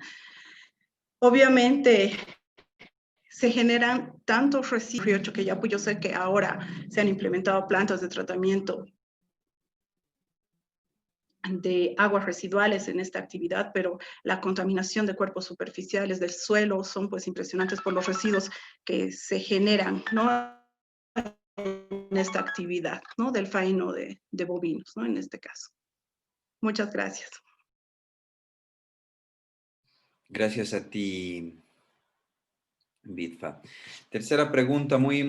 Obviamente se generan tantos residuos que ya pues yo sé que ahora se han implementado plantas de tratamiento de aguas residuales en esta actividad, pero la contaminación de cuerpos superficiales del suelo son pues impresionantes por los residuos que se generan, ¿no? En esta actividad, ¿no? Del faeno de bovinos, ¿no? En este caso. Muchas gracias. Gracias a ti, Bitfa. Tercera pregunta, muy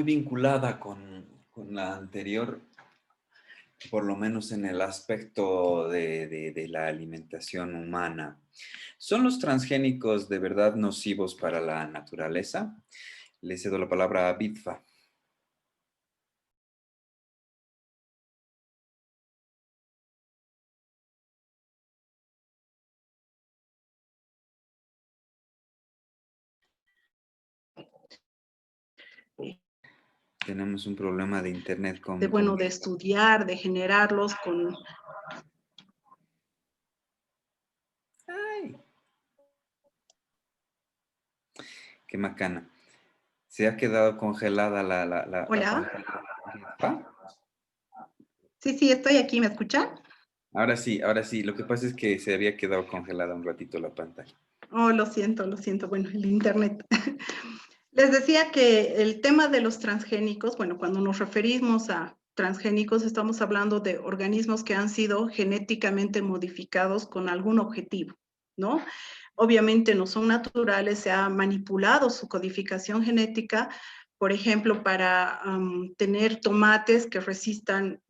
vinculada con la anterior. por lo menos en el aspecto de la alimentación humana. ¿Son los transgénicos de verdad nocivos para la naturaleza? Le cedo la palabra a Bitfa. Tenemos un problema de internet con... de estudiar, de generarlos con... ¡Ay! ¡Qué macana! Se ha quedado congelada la Hola. pantalla. Sí, estoy aquí, ¿me escuchan? Ahora sí, ahora sí. Lo que pasa es que se había quedado congelada un ratito la pantalla. Oh, lo siento. Bueno, el internet. Les decía que el tema de los transgénicos, bueno, cuando nos referimos a transgénicos, estamos hablando de organismos que han sido genéticamente modificados con algún objetivo, ¿no? Obviamente no son naturales, se ha manipulado su codificación genética, por ejemplo, para tener tomates que resistan,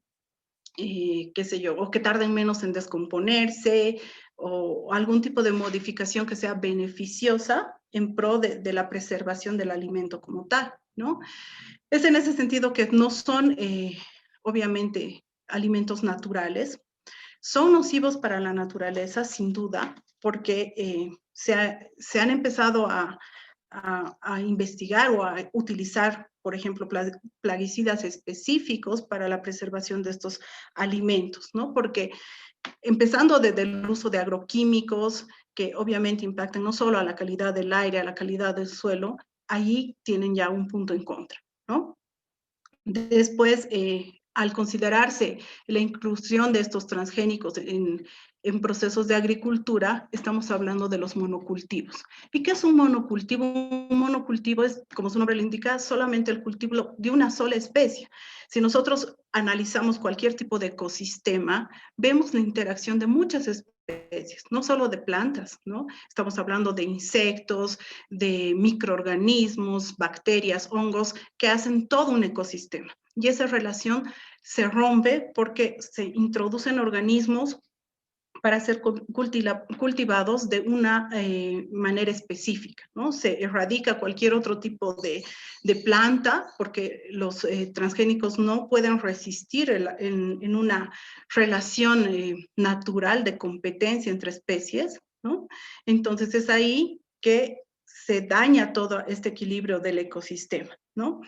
qué sé yo, o que tarden menos en descomponerse, o algún tipo de modificación que sea beneficiosa en pro de la preservación del alimento como tal, ¿no? Es en ese sentido que no son, obviamente, alimentos naturales. Son nocivos para la naturaleza, sin duda, porque se han empezado a investigar o a utilizar, por ejemplo, plaguicidas específicos para la preservación de estos alimentos, ¿no? Porque empezando desde el uso de agroquímicos, que obviamente impactan no solo a la calidad del aire, a la calidad del suelo, ahí tienen ya un punto en contra, ¿no? Después, al considerarse la inclusión de estos transgénicos en procesos de agricultura, estamos hablando de los monocultivos. ¿Y qué es un monocultivo? Un monocultivo es, como su nombre le indica, solamente el cultivo de una sola especie. Si nosotros analizamos cualquier tipo de ecosistema, vemos la interacción de muchas especies, no solo de plantas, ¿no? Estamos hablando de insectos, de microorganismos, bacterias, hongos, que hacen todo un ecosistema. Y esa relación se rompe porque se introducen organismos para ser cultivados de una manera específica, ¿no? Se erradica cualquier otro tipo de planta porque los transgénicos no pueden resistir en una relación natural de competencia entre especies, ¿no? Entonces es ahí que se daña todo este equilibrio del ecosistema, ¿no?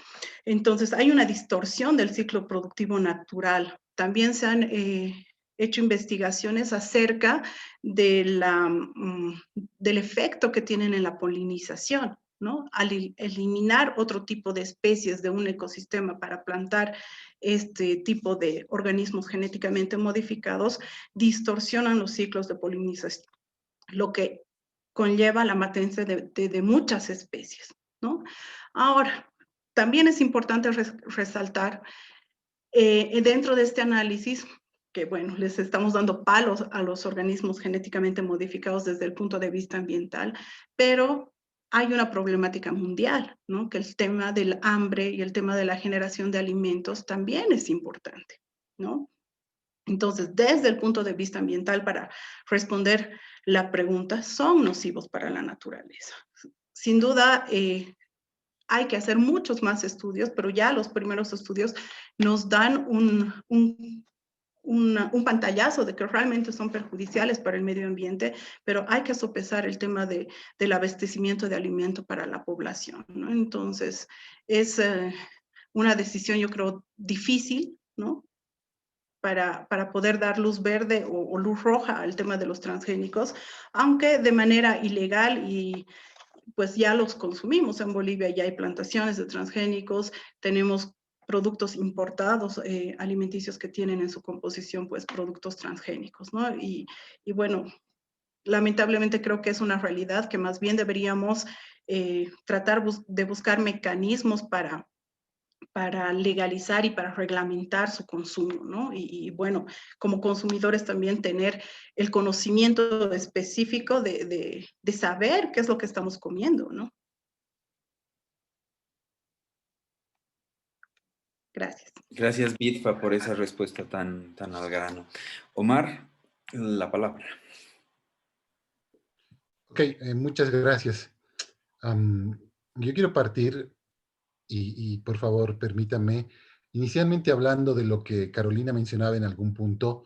Entonces hay una distorsión del ciclo productivo natural. También se han hecho investigaciones acerca del efecto que tienen en la polinización, ¿no? Al eliminar otro tipo de especies de un ecosistema para plantar este tipo de organismos genéticamente modificados, distorsionan los ciclos de polinización, lo que conlleva la matanza de muchas especies, ¿no? Ahora, también es importante resaltar dentro de este análisis que, bueno, les estamos dando palos a los organismos genéticamente modificados desde el punto de vista ambiental, pero hay una problemática mundial, ¿no? Que el tema del hambre y el tema de la generación de alimentos también es importante, ¿no? Entonces, desde el punto de vista ambiental, para responder la pregunta, son nocivos para la naturaleza. Sin duda, hay que hacer muchos más estudios, pero ya los primeros estudios nos dan un pantallazo de que realmente son perjudiciales para el medio ambiente, pero hay que sopesar el tema del abastecimiento de alimento para la población, ¿no? Entonces, es una decisión, yo creo, difícil, ¿no? Para poder dar luz verde o luz roja al tema de los transgénicos, aunque de manera ilegal y pues ya los consumimos. En Bolivia ya hay plantaciones de transgénicos, tenemos productos importados alimenticios que tienen en su composición pues productos transgénicos, ¿no? Y bueno, lamentablemente creo que es una realidad que más bien deberíamos tratar de buscar mecanismos para legalizar y para reglamentar su consumo, ¿no? Y bueno, como consumidores también tener el conocimiento específico de saber qué es lo que estamos comiendo, ¿no? Gracias. Gracias, Bitfa, por esa respuesta tan al grano. Omar, la palabra. Ok, muchas gracias. Yo quiero partir y por favor permítanme, inicialmente hablando de lo que Carolina mencionaba en algún punto,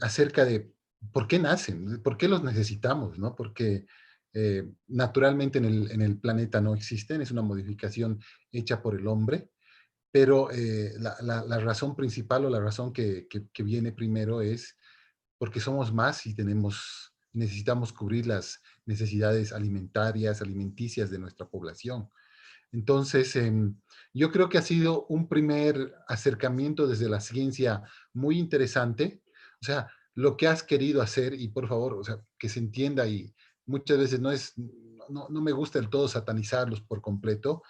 acerca de por qué nacen, por qué los necesitamos, ¿no? Porque naturalmente en el planeta no existen, es una modificación hecha por el hombre, pero la razón principal o la razón que viene primero es porque somos más y necesitamos cubrir las necesidades alimentarias, alimenticias de nuestra población. Entonces, yo creo que ha sido un primer acercamiento desde la ciencia muy interesante. O sea, lo que has querido hacer, y por favor, o sea, que se entienda, y muchas veces no me gusta del todo satanizarlos por completo,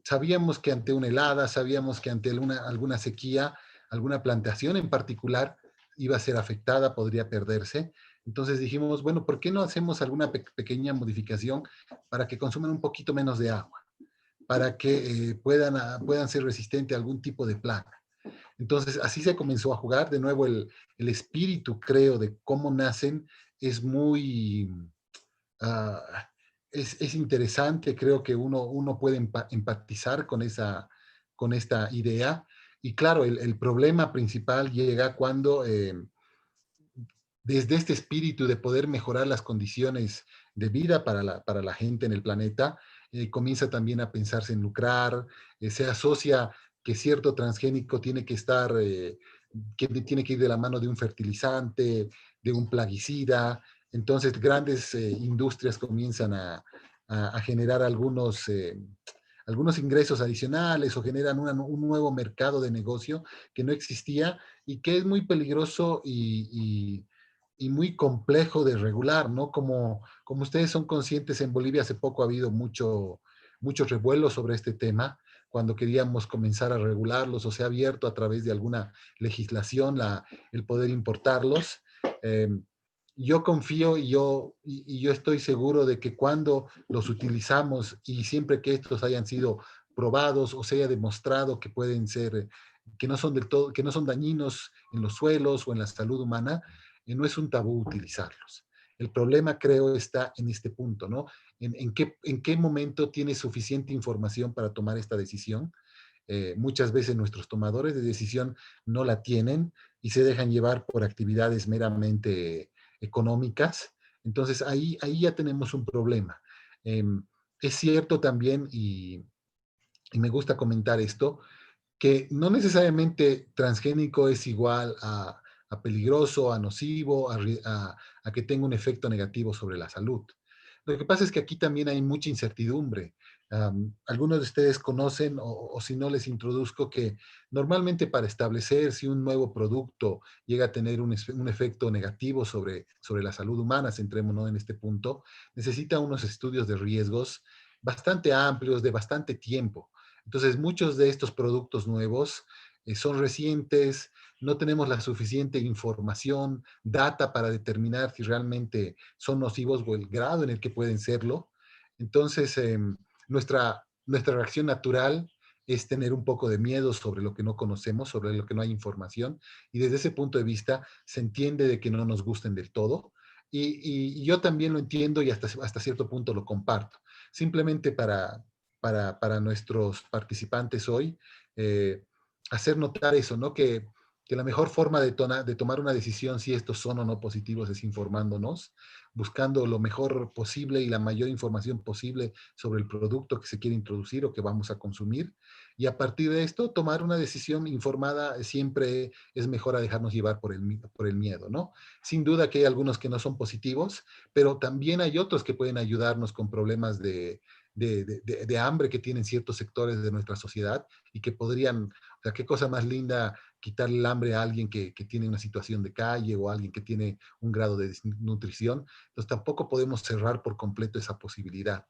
sabíamos que ante una helada, sabíamos que ante alguna sequía, alguna plantación en particular iba a ser afectada, podría perderse. Entonces dijimos, bueno, ¿por qué no hacemos alguna pequeña modificación para que consuman un poquito menos de agua, para que puedan ser resistentes a algún tipo de plaga? Entonces, así se comenzó a jugar. De nuevo, el espíritu, creo, de cómo nacen es muy... ah, es interesante, creo que uno puede empatizar con esta idea. Y claro, el problema principal llega cuando desde este espíritu de poder mejorar las condiciones de vida para la gente en el planeta, comienza también a pensarse en lucrar, se asocia que cierto transgénico tiene que estar, que tiene que ir de la mano de un fertilizante, de un plaguicida. Entonces grandes industrias comienzan a generar algunos ingresos adicionales o generan un nuevo mercado de negocio que no existía y que es muy peligroso y muy complejo de regular, ¿no? Como ustedes son conscientes, en Bolivia hace poco ha habido mucho revuelo sobre este tema, cuando queríamos comenzar a regularlos, o se ha abierto a través de alguna legislación el poder importarlos. Eh, yo confío y yo estoy seguro de que cuando los utilizamos y siempre que estos hayan sido probados o se haya demostrado que pueden ser, que no son del todo, que no son dañinos en los suelos o en la salud humana, no es un tabú utilizarlos. El problema, creo, está en este punto, ¿no? En qué momento tienes suficiente información para tomar esta decisión? Muchas veces nuestros tomadores de decisión no la tienen y se dejan llevar por actividades meramente económicas. Entonces, ahí ya tenemos un problema. Eh, es cierto también, y me gusta comentar esto, que no necesariamente transgénico es igual a peligroso, a nocivo, a que tenga un efecto negativo sobre la salud. Lo que pasa es que aquí también hay mucha incertidumbre. Algunos de ustedes conocen, o si no les introduzco, que normalmente para establecer si un nuevo producto llega a tener un efecto negativo sobre la salud humana, centrémonos en este punto, necesita unos estudios de riesgos bastante amplios, de bastante tiempo. Entonces, muchos de estos productos nuevos son recientes, no tenemos la suficiente información, data para determinar si realmente son nocivos o el grado en el que pueden serlo. Entonces, nuestra reacción natural es tener un poco de miedo sobre lo que no conocemos, sobre lo que no hay información, y desde ese punto de vista se entiende de que no nos gusten del todo, y yo también lo entiendo y hasta cierto punto lo comparto. Simplemente para nuestros participantes hoy, hacer notar eso, ¿no? Que la mejor forma de tomar una decisión si estos son o no positivos es informándonos, buscando lo mejor posible y la mayor información posible sobre el producto que se quiere introducir o que vamos a consumir. Y a partir de esto, tomar una decisión informada siempre es mejor a dejarnos llevar por el miedo, ¿no? Sin duda que hay algunos que no son positivos, pero también hay otros que pueden ayudarnos con problemas de hambre que tienen ciertos sectores de nuestra sociedad y que podrían, o sea, qué cosa más linda quitarle el hambre a alguien que tiene una situación de calle o a alguien que tiene un grado de desnutrición. Entonces tampoco podemos cerrar por completo esa posibilidad.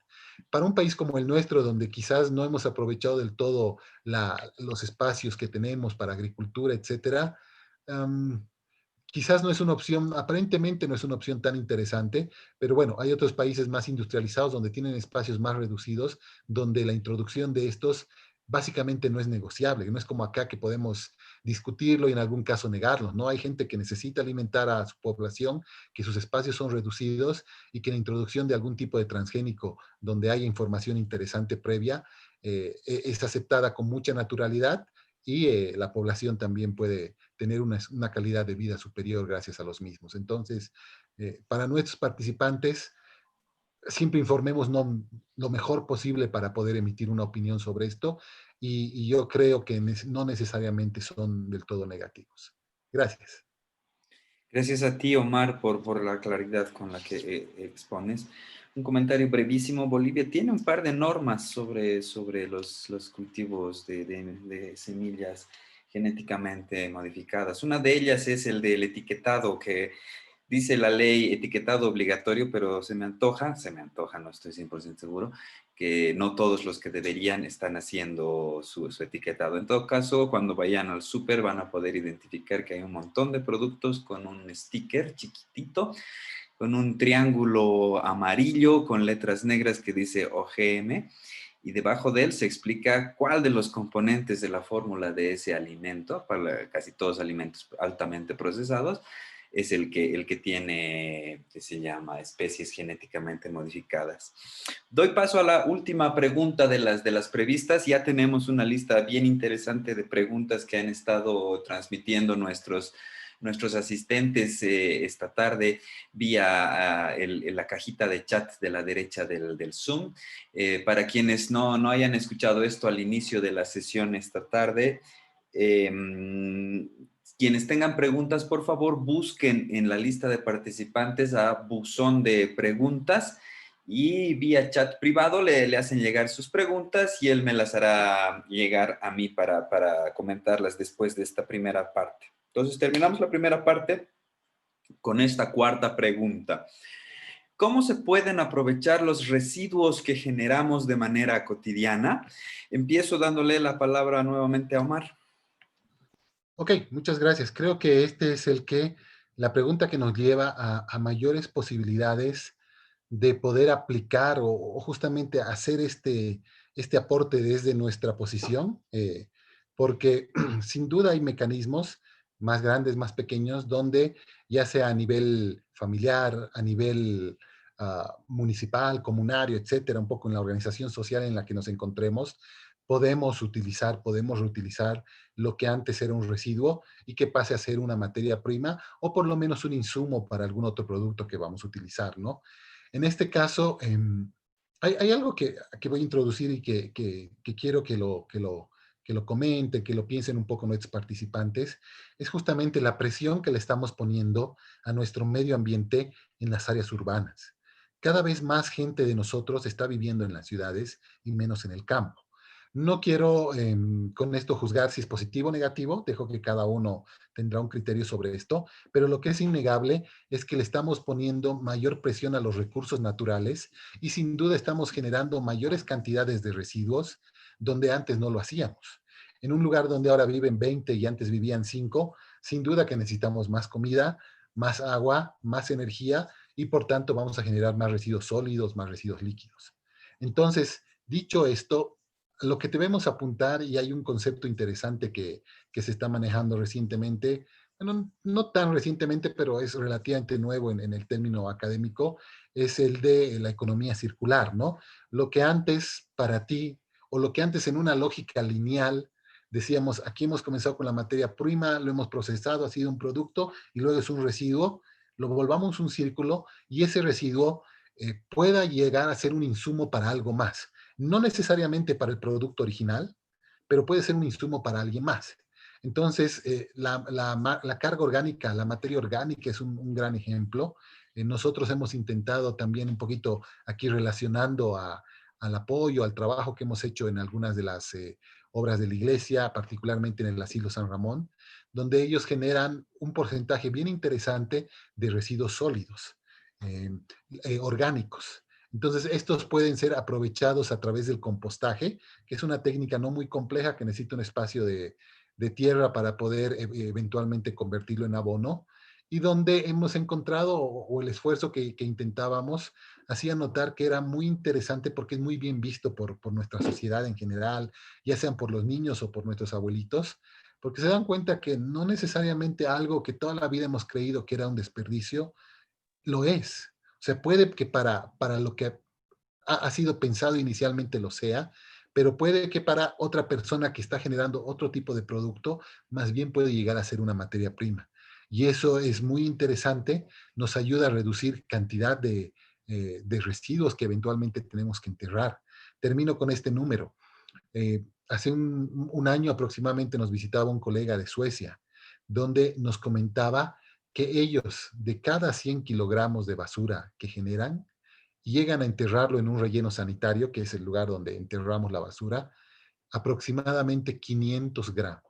Para un país como el nuestro, donde quizás no hemos aprovechado del todo los espacios que tenemos para agricultura, etcétera, quizás no es una opción, aparentemente no es una opción tan interesante, pero bueno, hay otros países más industrializados donde tienen espacios más reducidos, donde la introducción de estos básicamente no es negociable. No es como acá que podemos discutirlo y en algún caso negarlo, ¿no? Hay gente que necesita alimentar a su población, que sus espacios son reducidos y que la introducción de algún tipo de transgénico donde haya información interesante previa es aceptada con mucha naturalidad y la población también puede tener una calidad de vida superior gracias a los mismos. Entonces, para nuestros participantes, siempre informemos lo mejor posible para poder emitir una opinión sobre esto y yo creo que no necesariamente son del todo negativos. Gracias. Gracias a ti, Omar, por la claridad con la que expones. Un comentario brevísimo. Bolivia tiene un par de normas sobre los cultivos de semillas genéticamente modificadas. Una de ellas es el del etiquetado, que dice la ley etiquetado obligatorio, pero se me antoja, no estoy 100% seguro, que no todos los que deberían están haciendo su etiquetado. En todo caso, cuando vayan al súper van a poder identificar que hay un montón de productos con un sticker chiquitito, con un triángulo amarillo con letras negras que dice OGM, y debajo de él se explica cuál de los componentes de la fórmula de ese alimento, para casi todos alimentos altamente procesados, es el que tiene, que se llama especies genéticamente modificadas. Doy paso a la última pregunta de las previstas. Ya tenemos una lista bien interesante de preguntas que han estado transmitiendo nuestros asistentes esta tarde vía la cajita de chat de la derecha del Zoom. Para quienes no hayan escuchado esto al inicio de la sesión esta tarde, quienes tengan preguntas, por favor, busquen en la lista de participantes a buzón de preguntas y vía chat privado le hacen llegar sus preguntas y él me las hará llegar a mí para comentarlas después de esta primera parte. Entonces, terminamos la primera parte con esta cuarta pregunta. ¿Cómo se pueden aprovechar los residuos que generamos de manera cotidiana? Empiezo dándole la palabra nuevamente a Omar. Ok, muchas gracias. Creo que este es la pregunta que nos lleva a mayores posibilidades de poder aplicar o justamente hacer este aporte desde nuestra posición, porque sin duda hay mecanismos más grandes, más pequeños, donde ya sea a nivel familiar, a nivel municipal, comunario, etcétera, un poco en la organización social en la que nos encontremos, podemos reutilizar lo que antes era un residuo y que pase a ser una materia prima o por lo menos un insumo para algún otro producto que vamos a utilizar, ¿no? En este caso, hay algo que voy a introducir y que quiero que lo comenten, que lo piensen un poco nuestros participantes, es justamente la presión que le estamos poniendo a nuestro medio ambiente en las áreas urbanas. Cada vez más gente de nosotros está viviendo en las ciudades y menos en el campo. No quiero con esto juzgar si es positivo o negativo, dejo que cada uno tendrá un criterio sobre esto, pero lo que es innegable es que le estamos poniendo mayor presión a los recursos naturales y sin duda estamos generando mayores cantidades de residuos donde antes no lo hacíamos. En un lugar donde ahora viven 20 y antes vivían 5, sin duda que necesitamos más comida, más agua, más energía y por tanto vamos a generar más residuos sólidos, más residuos líquidos. Entonces, dicho esto, lo que debemos apuntar, y hay un concepto interesante que se está manejando recientemente, bueno, no tan recientemente, pero es relativamente nuevo en el término académico, es el de la economía circular, ¿no? Lo que antes para ti, o lo que antes en una lógica lineal, decíamos, aquí hemos comenzado con la materia prima, lo hemos procesado, ha sido un producto, y luego es un residuo, lo volvamos un círculo, y ese residuo pueda llegar a ser un insumo para algo más. No necesariamente para el producto original, pero puede ser un insumo para alguien más. Entonces, la carga orgánica, la materia orgánica es un gran ejemplo. Nosotros hemos intentado también un poquito aquí relacionando al apoyo, al trabajo que hemos hecho en algunas de las obras de la iglesia, particularmente en el Asilo San Ramón, donde ellos generan un porcentaje bien interesante de residuos sólidos, orgánicos. Entonces, estos pueden ser aprovechados a través del compostaje, que es una técnica no muy compleja que necesita un espacio de tierra para poder eventualmente convertirlo en abono. y donde hemos encontrado, o el esfuerzo que intentábamos, hacía notar que era muy interesante porque es muy bien visto por nuestra sociedad en general, ya sean por los niños o por nuestros abuelitos, porque se dan cuenta que no necesariamente algo que toda la vida hemos creído que era un desperdicio, lo es. O sea, puede que para lo que ha sido pensado inicialmente lo sea, pero puede que para otra persona que está generando otro tipo de producto, más bien puede llegar a ser una materia prima. Y eso es muy interesante, nos ayuda a reducir cantidad de residuos que eventualmente tenemos que enterrar. Termino con este número. Hace un año aproximadamente nos visitaba un colega de Suecia, donde nos comentaba que ellos, de cada 100 kilogramos de basura que generan, llegan a enterrarlo en un relleno sanitario, que es el lugar donde enterramos la basura, aproximadamente 500 gramos.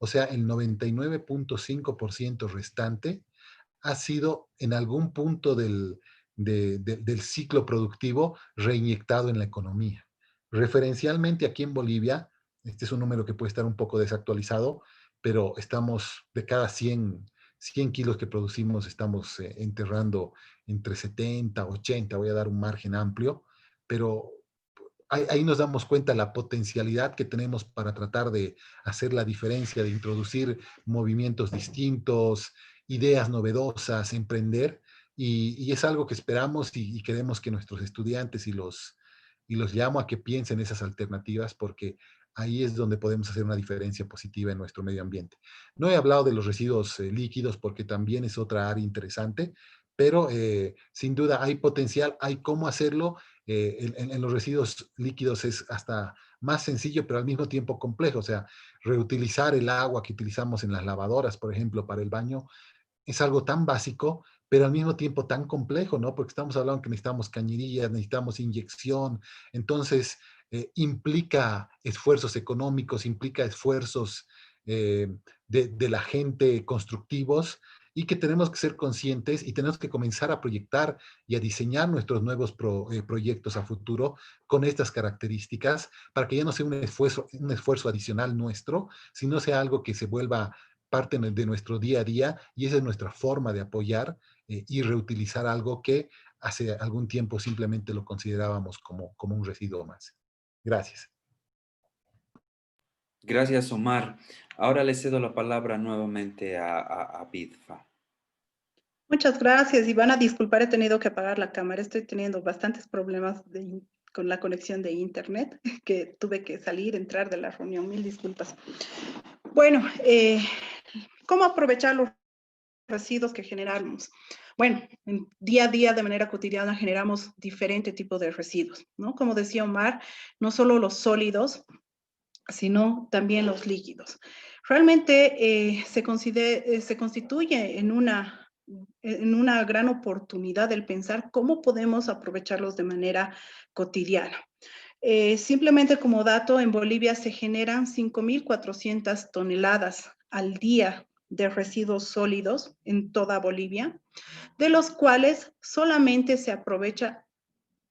O sea, el 99.5% restante ha sido en algún punto del ciclo productivo reinyectado en la economía. Referencialmente aquí en Bolivia, este es un número que puede estar un poco desactualizado, pero estamos de cada 100 kilos que producimos, estamos enterrando entre 70, 80, voy a dar un margen amplio, pero ahí nos damos cuenta la potencialidad que tenemos para tratar de hacer la diferencia, de introducir movimientos distintos, ideas novedosas, emprender, y es algo que esperamos y queremos que nuestros estudiantes y los llamo a que piensen esas alternativas porque ahí es donde podemos hacer una diferencia positiva en nuestro medio ambiente. No he hablado de los residuos líquidos porque también es otra área interesante, pero sin duda hay potencial, hay cómo hacerlo. En los residuos líquidos es hasta más sencillo, pero al mismo tiempo complejo. O sea, reutilizar el agua que utilizamos en las lavadoras, por ejemplo, para el baño, es algo tan básico, pero al mismo tiempo tan complejo, ¿no? Porque estamos hablando que necesitamos cañerías, necesitamos inyección, entonces implica esfuerzos económicos, implica esfuerzos de la gente constructivos y que tenemos que ser conscientes y tenemos que comenzar a proyectar y a diseñar nuestros nuevos proyectos a futuro con estas características para que ya no sea un esfuerzo adicional nuestro, sino sea algo que se vuelva parte de nuestro día a día y esa es nuestra forma de apoyar y reutilizar algo que hace algún tiempo simplemente lo considerábamos como un residuo más. Gracias. Gracias, Omar. Ahora le cedo la palabra nuevamente a Bidfa. Muchas gracias y van a disculpar, he tenido que apagar la cámara, estoy teniendo bastantes problemas con la conexión de internet, que tuve que salir, entrar de la reunión, mil disculpas. Bueno, ¿cómo aprovechar los residuos que generamos? Bueno, día a día, de manera cotidiana, generamos diferentes tipos de residuos, ¿no? Como decía Omar, no solo los sólidos, sino también los líquidos. Realmente se constituye en una gran oportunidad el pensar cómo podemos aprovecharlos de manera cotidiana. Simplemente como dato, en Bolivia se generan 5.400 toneladas al día de residuos sólidos en toda Bolivia, de los cuales solamente se aprovecha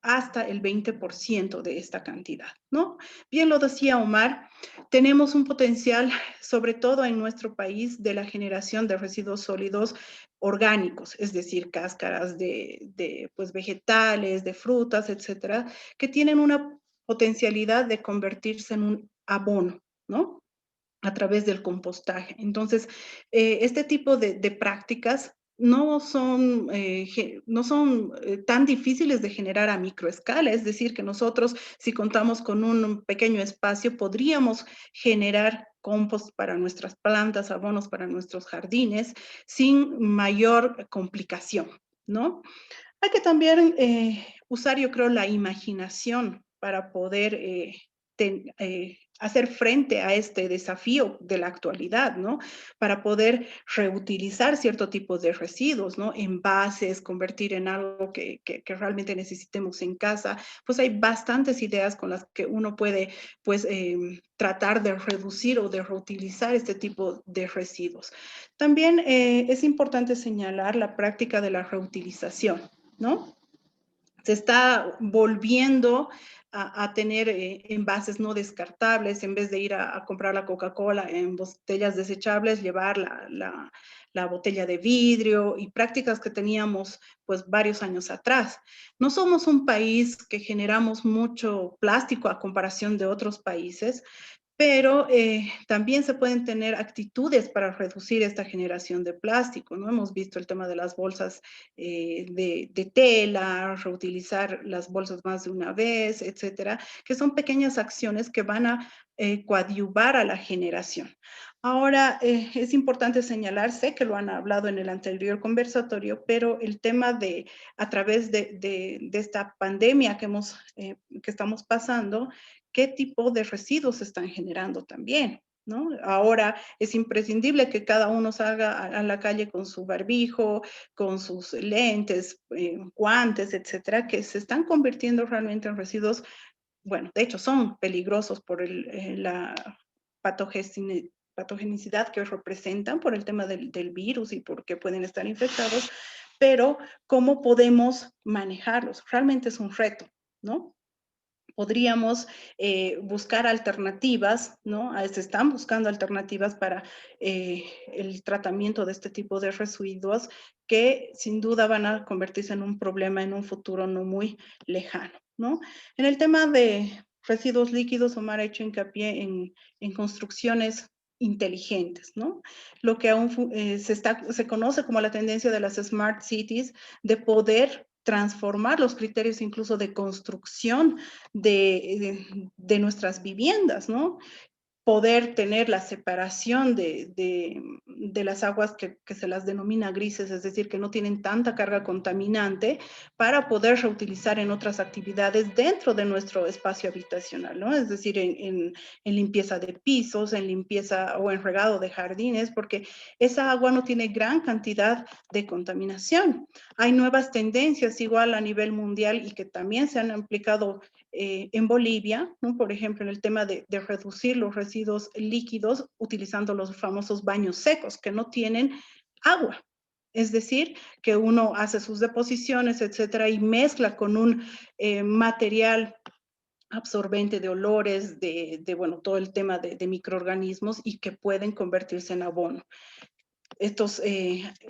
hasta el 20% de esta cantidad, ¿no? Bien lo decía Omar, tenemos un potencial, sobre todo en nuestro país, de la generación de residuos sólidos orgánicos, es decir, cáscaras de pues, vegetales, de frutas, etcétera, que tienen una potencialidad de convertirse en un abono, ¿no? A través del compostaje. Entonces, este tipo de prácticas no son tan difíciles de generar a microescala, es decir, que nosotros, si contamos con un pequeño espacio, podríamos generar compost para nuestras plantas, abonos para nuestros jardines, sin mayor complicación, ¿no? Hay que también usar, yo creo, la imaginación para poder hacer frente a este desafío de la actualidad, ¿no? Para poder reutilizar cierto tipo de residuos, ¿no? Envases, convertir en algo que realmente necesitemos en casa. Pues hay bastantes ideas con las que uno puede, pues, tratar de reducir o de reutilizar este tipo de residuos. También es importante señalar la práctica de la reutilización, ¿no? Se está volviendo a tener envases no descartables, en vez de ir a comprar la Coca-Cola en botellas desechables, llevar la botella de vidrio y prácticas que teníamos pues varios años atrás. No somos un país que generamos mucho plástico a comparación de otros países, pero también se pueden tener actitudes para reducir esta generación de plástico, ¿no? Hemos visto el tema de las bolsas de tela, reutilizar las bolsas más de una vez, etcétera, que son pequeñas acciones que van a coadyuvar a la generación. Ahora, es importante señalar, sé que lo han hablado en el anterior conversatorio, pero el tema de, a través de esta pandemia que estamos pasando, qué tipo de residuos se están generando también, ¿no? Ahora es imprescindible que cada uno salga a la calle con su barbijo, con sus lentes, guantes, etcétera, que se están convirtiendo realmente en residuos, bueno, de hecho son peligrosos por la patogenicidad que representan por el tema del virus y porque pueden estar infectados, pero ¿cómo podemos manejarlos? Realmente es un reto, ¿no? Podríamos buscar alternativas, ¿no? Se están buscando alternativas para el tratamiento de este tipo de residuos que sin duda van a convertirse en un problema en un futuro no muy lejano, ¿no? En el tema de residuos líquidos, Omar ha hecho hincapié en construcciones inteligentes, ¿no? Lo que aún se conoce como la tendencia de las smart cities, de poder transformar los criterios incluso de construcción de nuestras viviendas, ¿no? Poder tener la separación de las aguas que se las denomina grises, es decir, que no tienen tanta carga contaminante, para poder reutilizar en otras actividades dentro de nuestro espacio habitacional, ¿no? Es decir, en limpieza de pisos, en limpieza o en regado de jardines, porque esa agua no tiene gran cantidad de contaminación. Hay nuevas tendencias igual a nivel mundial y que también se han aplicado en Bolivia, ¿no? Por ejemplo, en el tema de reducir los residuos líquidos utilizando los famosos baños secos que no tienen agua. Es decir, que uno hace sus deposiciones, etcétera, y mezcla con un material absorbente de olores, bueno, todo el tema de microorganismos y que pueden convertirse en abono. Estos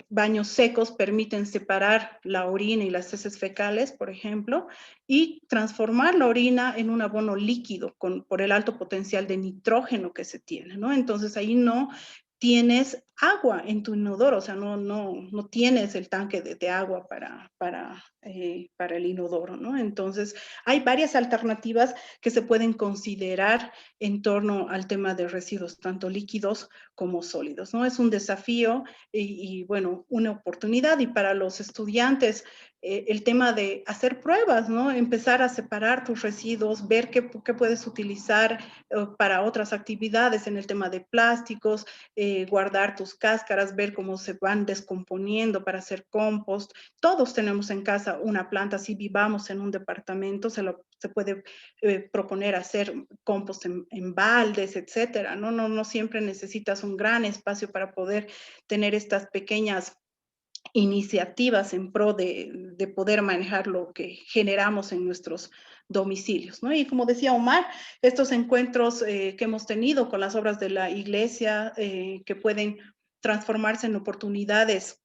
baños secos permiten separar la orina y las heces fecales, por ejemplo, y transformar la orina en un abono líquido por el alto potencial de nitrógeno que se tiene, ¿no? Entonces ahí no tienes agua en tu inodoro, o sea, no tienes el tanque de agua para el inodoro, ¿no? Entonces, hay varias alternativas que se pueden considerar en torno al tema de residuos, tanto líquidos como sólidos, ¿no? Es un desafío y bueno, una oportunidad, y para los estudiantes, el tema de hacer pruebas, ¿no? Empezar a separar tus residuos, ver qué puedes utilizar para otras actividades en el tema de plásticos, guardar tus cáscaras, ver cómo se van descomponiendo para hacer compost. Todos tenemos en casa una planta, si vivamos en un departamento, se puede proponer hacer compost en baldes, etcétera, ¿no? No siempre necesitas un gran espacio para poder tener estas pequeñas iniciativas en pro de poder manejar lo que generamos en nuestros domicilios, ¿no? Y como decía Omar, estos encuentros que hemos tenido con las obras de la iglesia, que pueden transformarse en oportunidades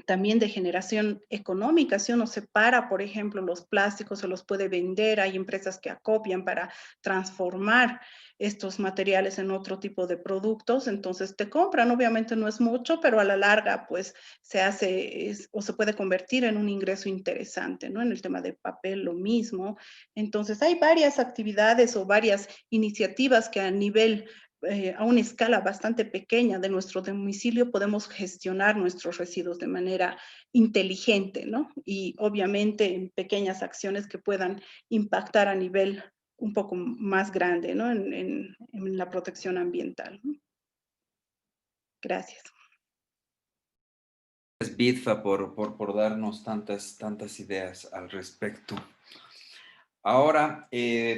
también de generación económica. Si uno separa, por ejemplo, los plásticos, se los puede vender, hay empresas que acopian para transformar estos materiales en otro tipo de productos, entonces te compran, obviamente no es mucho, pero a la larga pues se hace o se puede convertir en un ingreso interesante, ¿no? En el tema de papel lo mismo. Entonces hay varias actividades o varias iniciativas que a nivel a una escala bastante pequeña de nuestro domicilio podemos gestionar nuestros residuos de manera inteligente, ¿no? Y obviamente en pequeñas acciones que puedan impactar a nivel un poco más grande, ¿no? En la protección ambiental, ¿no? Gracias. Gracias, Bitfa, por darnos tantas ideas al respecto. Ahora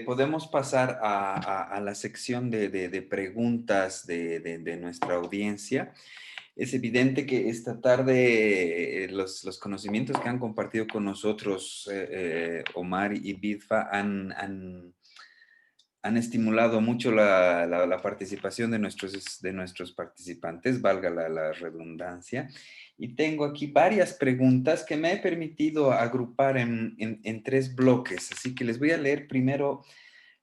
podemos pasar a la sección de preguntas de nuestra audiencia. Es evidente que esta tarde los conocimientos que han compartido con nosotros Omar y Bitfa han han estimulado mucho la participación de nuestros participantes, valga la redundancia. Y tengo aquí varias preguntas que me he permitido agrupar en 3 bloques. Así que les voy a leer primero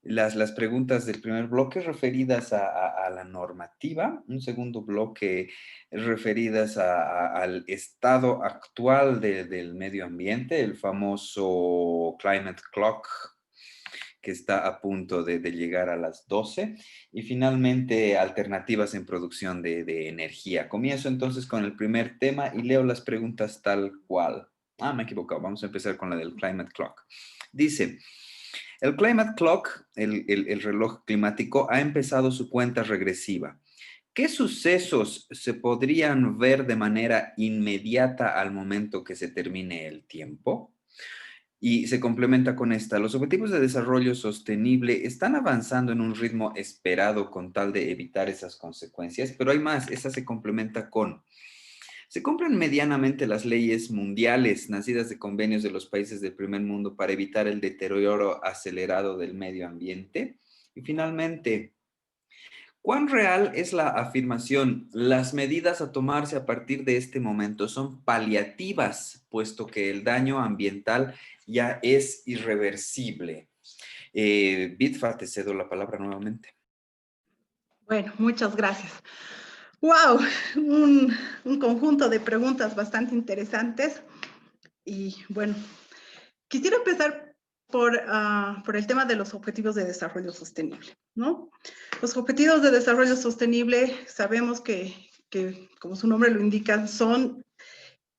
las preguntas del primer bloque referidas a la normativa, un segundo bloque referidas al estado actual del medio ambiente, el famoso Climate Clock, que está a punto de llegar a las 12, y finalmente alternativas en producción de energía. Comienzo entonces con el primer tema y leo las preguntas tal cual. Me he equivocado, vamos a empezar con la del Climate Clock. Dice, el Climate Clock, el reloj climático, ha empezado su cuenta regresiva. ¿Qué sucesos se podrían ver de manera inmediata al momento que se termine el tiempo? Y se complementa con esta. Los objetivos de desarrollo sostenible están avanzando en un ritmo esperado con tal de evitar esas consecuencias, pero hay más. Esa se complementa con: ¿se cumplen medianamente las leyes mundiales nacidas de convenios de los países del primer mundo para evitar el deterioro acelerado del medio ambiente? Y finalmente, ¿cuán real es la afirmación? Las medidas a tomarse a partir de este momento son paliativas, puesto que el daño ambiental ya es irreversible. Bitfa, te cedo la palabra nuevamente. Bueno, muchas gracias. ¡Wow! Un conjunto de preguntas bastante interesantes. Y bueno, quisiera empezar por el tema de los objetivos de desarrollo sostenible, ¿no? Los objetivos de desarrollo sostenible, sabemos que como su nombre lo indica, son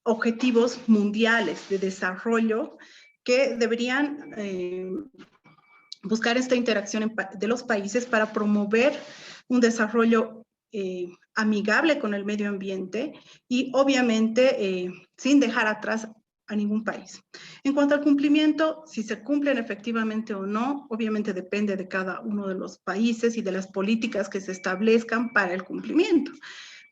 objetivos mundiales de desarrollo que deberían buscar esta interacción de los países para promover un desarrollo amigable con el medio ambiente y obviamente sin dejar atrás a ningún país. En cuanto al cumplimiento, si se cumplen efectivamente o no, obviamente depende de cada uno de los países y de las políticas que se establezcan para el cumplimiento.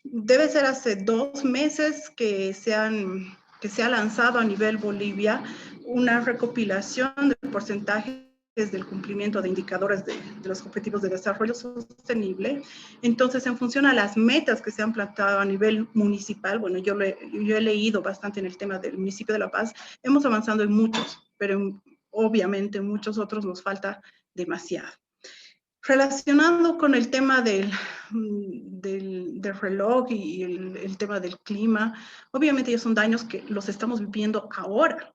Debe ser hace 2 meses que se ha lanzado a nivel Bolivia una recopilación de porcentajes del cumplimiento de indicadores de los objetivos de desarrollo sostenible. Entonces, en función a las metas que se han planteado a nivel municipal, bueno, yo he leído bastante en el tema del municipio de La Paz, hemos avanzado en muchos, pero obviamente en muchos otros nos falta demasiado. Relacionando con el tema del reloj y el tema del clima, obviamente ya son daños que los estamos viviendo ahora.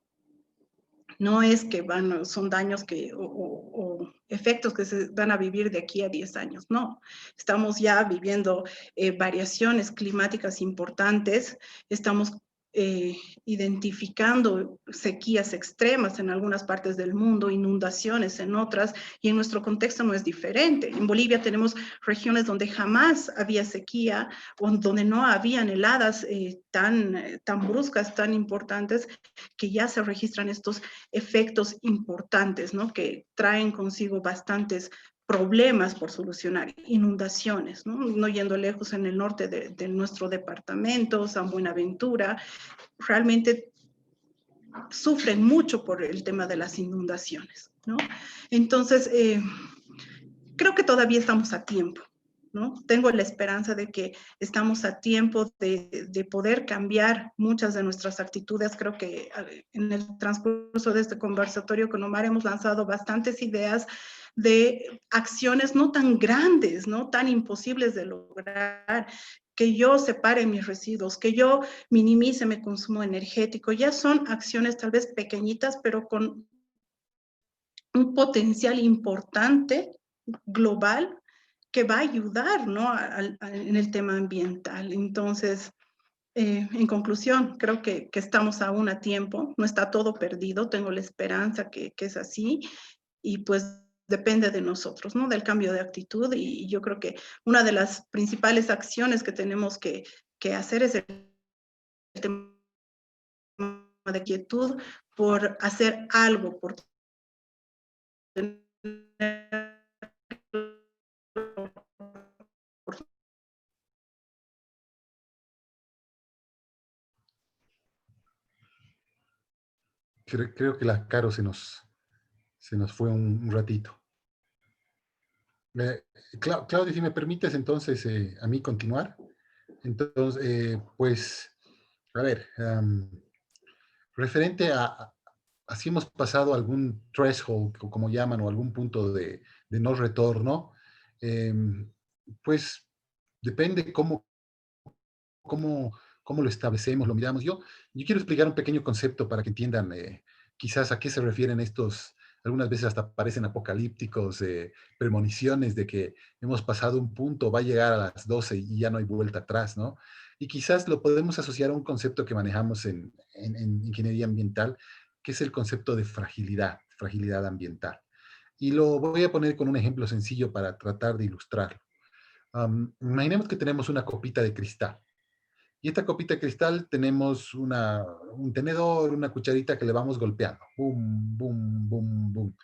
No es que son daños o efectos que se van a vivir de aquí a 10 años, no. Estamos ya viviendo variaciones climáticas importantes, estamos identificando sequías extremas en algunas partes del mundo, inundaciones en otras, y en nuestro contexto no es diferente. En Bolivia tenemos regiones donde jamás había sequía, o donde no habían heladas tan bruscas, tan importantes, que ya se registran estos efectos importantes, ¿no? Que traen consigo bastantes problemas por solucionar, inundaciones, ¿no? No yendo lejos, en el norte de nuestro departamento, San Buenaventura, realmente sufren mucho por el tema de las inundaciones, ¿no? Entonces, creo que todavía estamos a tiempo, ¿no? Tengo la esperanza de que estamos a tiempo de poder cambiar muchas de nuestras actitudes. Creo que en el transcurso de este conversatorio con Omar hemos lanzado bastantes ideas de acciones no tan grandes, no tan imposibles de lograr, que yo separe mis residuos, que yo minimice mi consumo energético. Ya son acciones tal vez pequeñitas, pero con un potencial importante global que va a ayudar, ¿no? En el tema ambiental. Entonces, en conclusión, creo que estamos aún a tiempo, no está todo perdido, tengo la esperanza que es así, y pues depende de nosotros, ¿no? Del cambio de actitud, y yo creo que una de las principales acciones que tenemos que hacer es el tema de quietud, por hacer algo, por tener Creo que la Caro se nos fue un ratito. Claudia, si me permites entonces a mí continuar. Entonces, pues, a ver, referente a si hemos pasado algún threshold, o como llaman, o algún punto de no retorno, pues depende cómo lo establecemos, lo miramos. Yo quiero explicar un pequeño concepto para que entiendan quizás a qué se refieren estos, algunas veces hasta parecen apocalípticos, premoniciones de que hemos pasado un punto, va a llegar a las 12 y ya no hay vuelta atrás, ¿no? Y quizás lo podemos asociar a un concepto que manejamos en ingeniería ambiental, que es el concepto de fragilidad ambiental. Y lo voy a poner con un ejemplo sencillo para tratar de ilustrarlo. Imaginemos que tenemos una copita de cristal. Y esta copita de cristal tenemos un tenedor, una cucharita que le vamos golpeando. Boom, boom, boom, boom.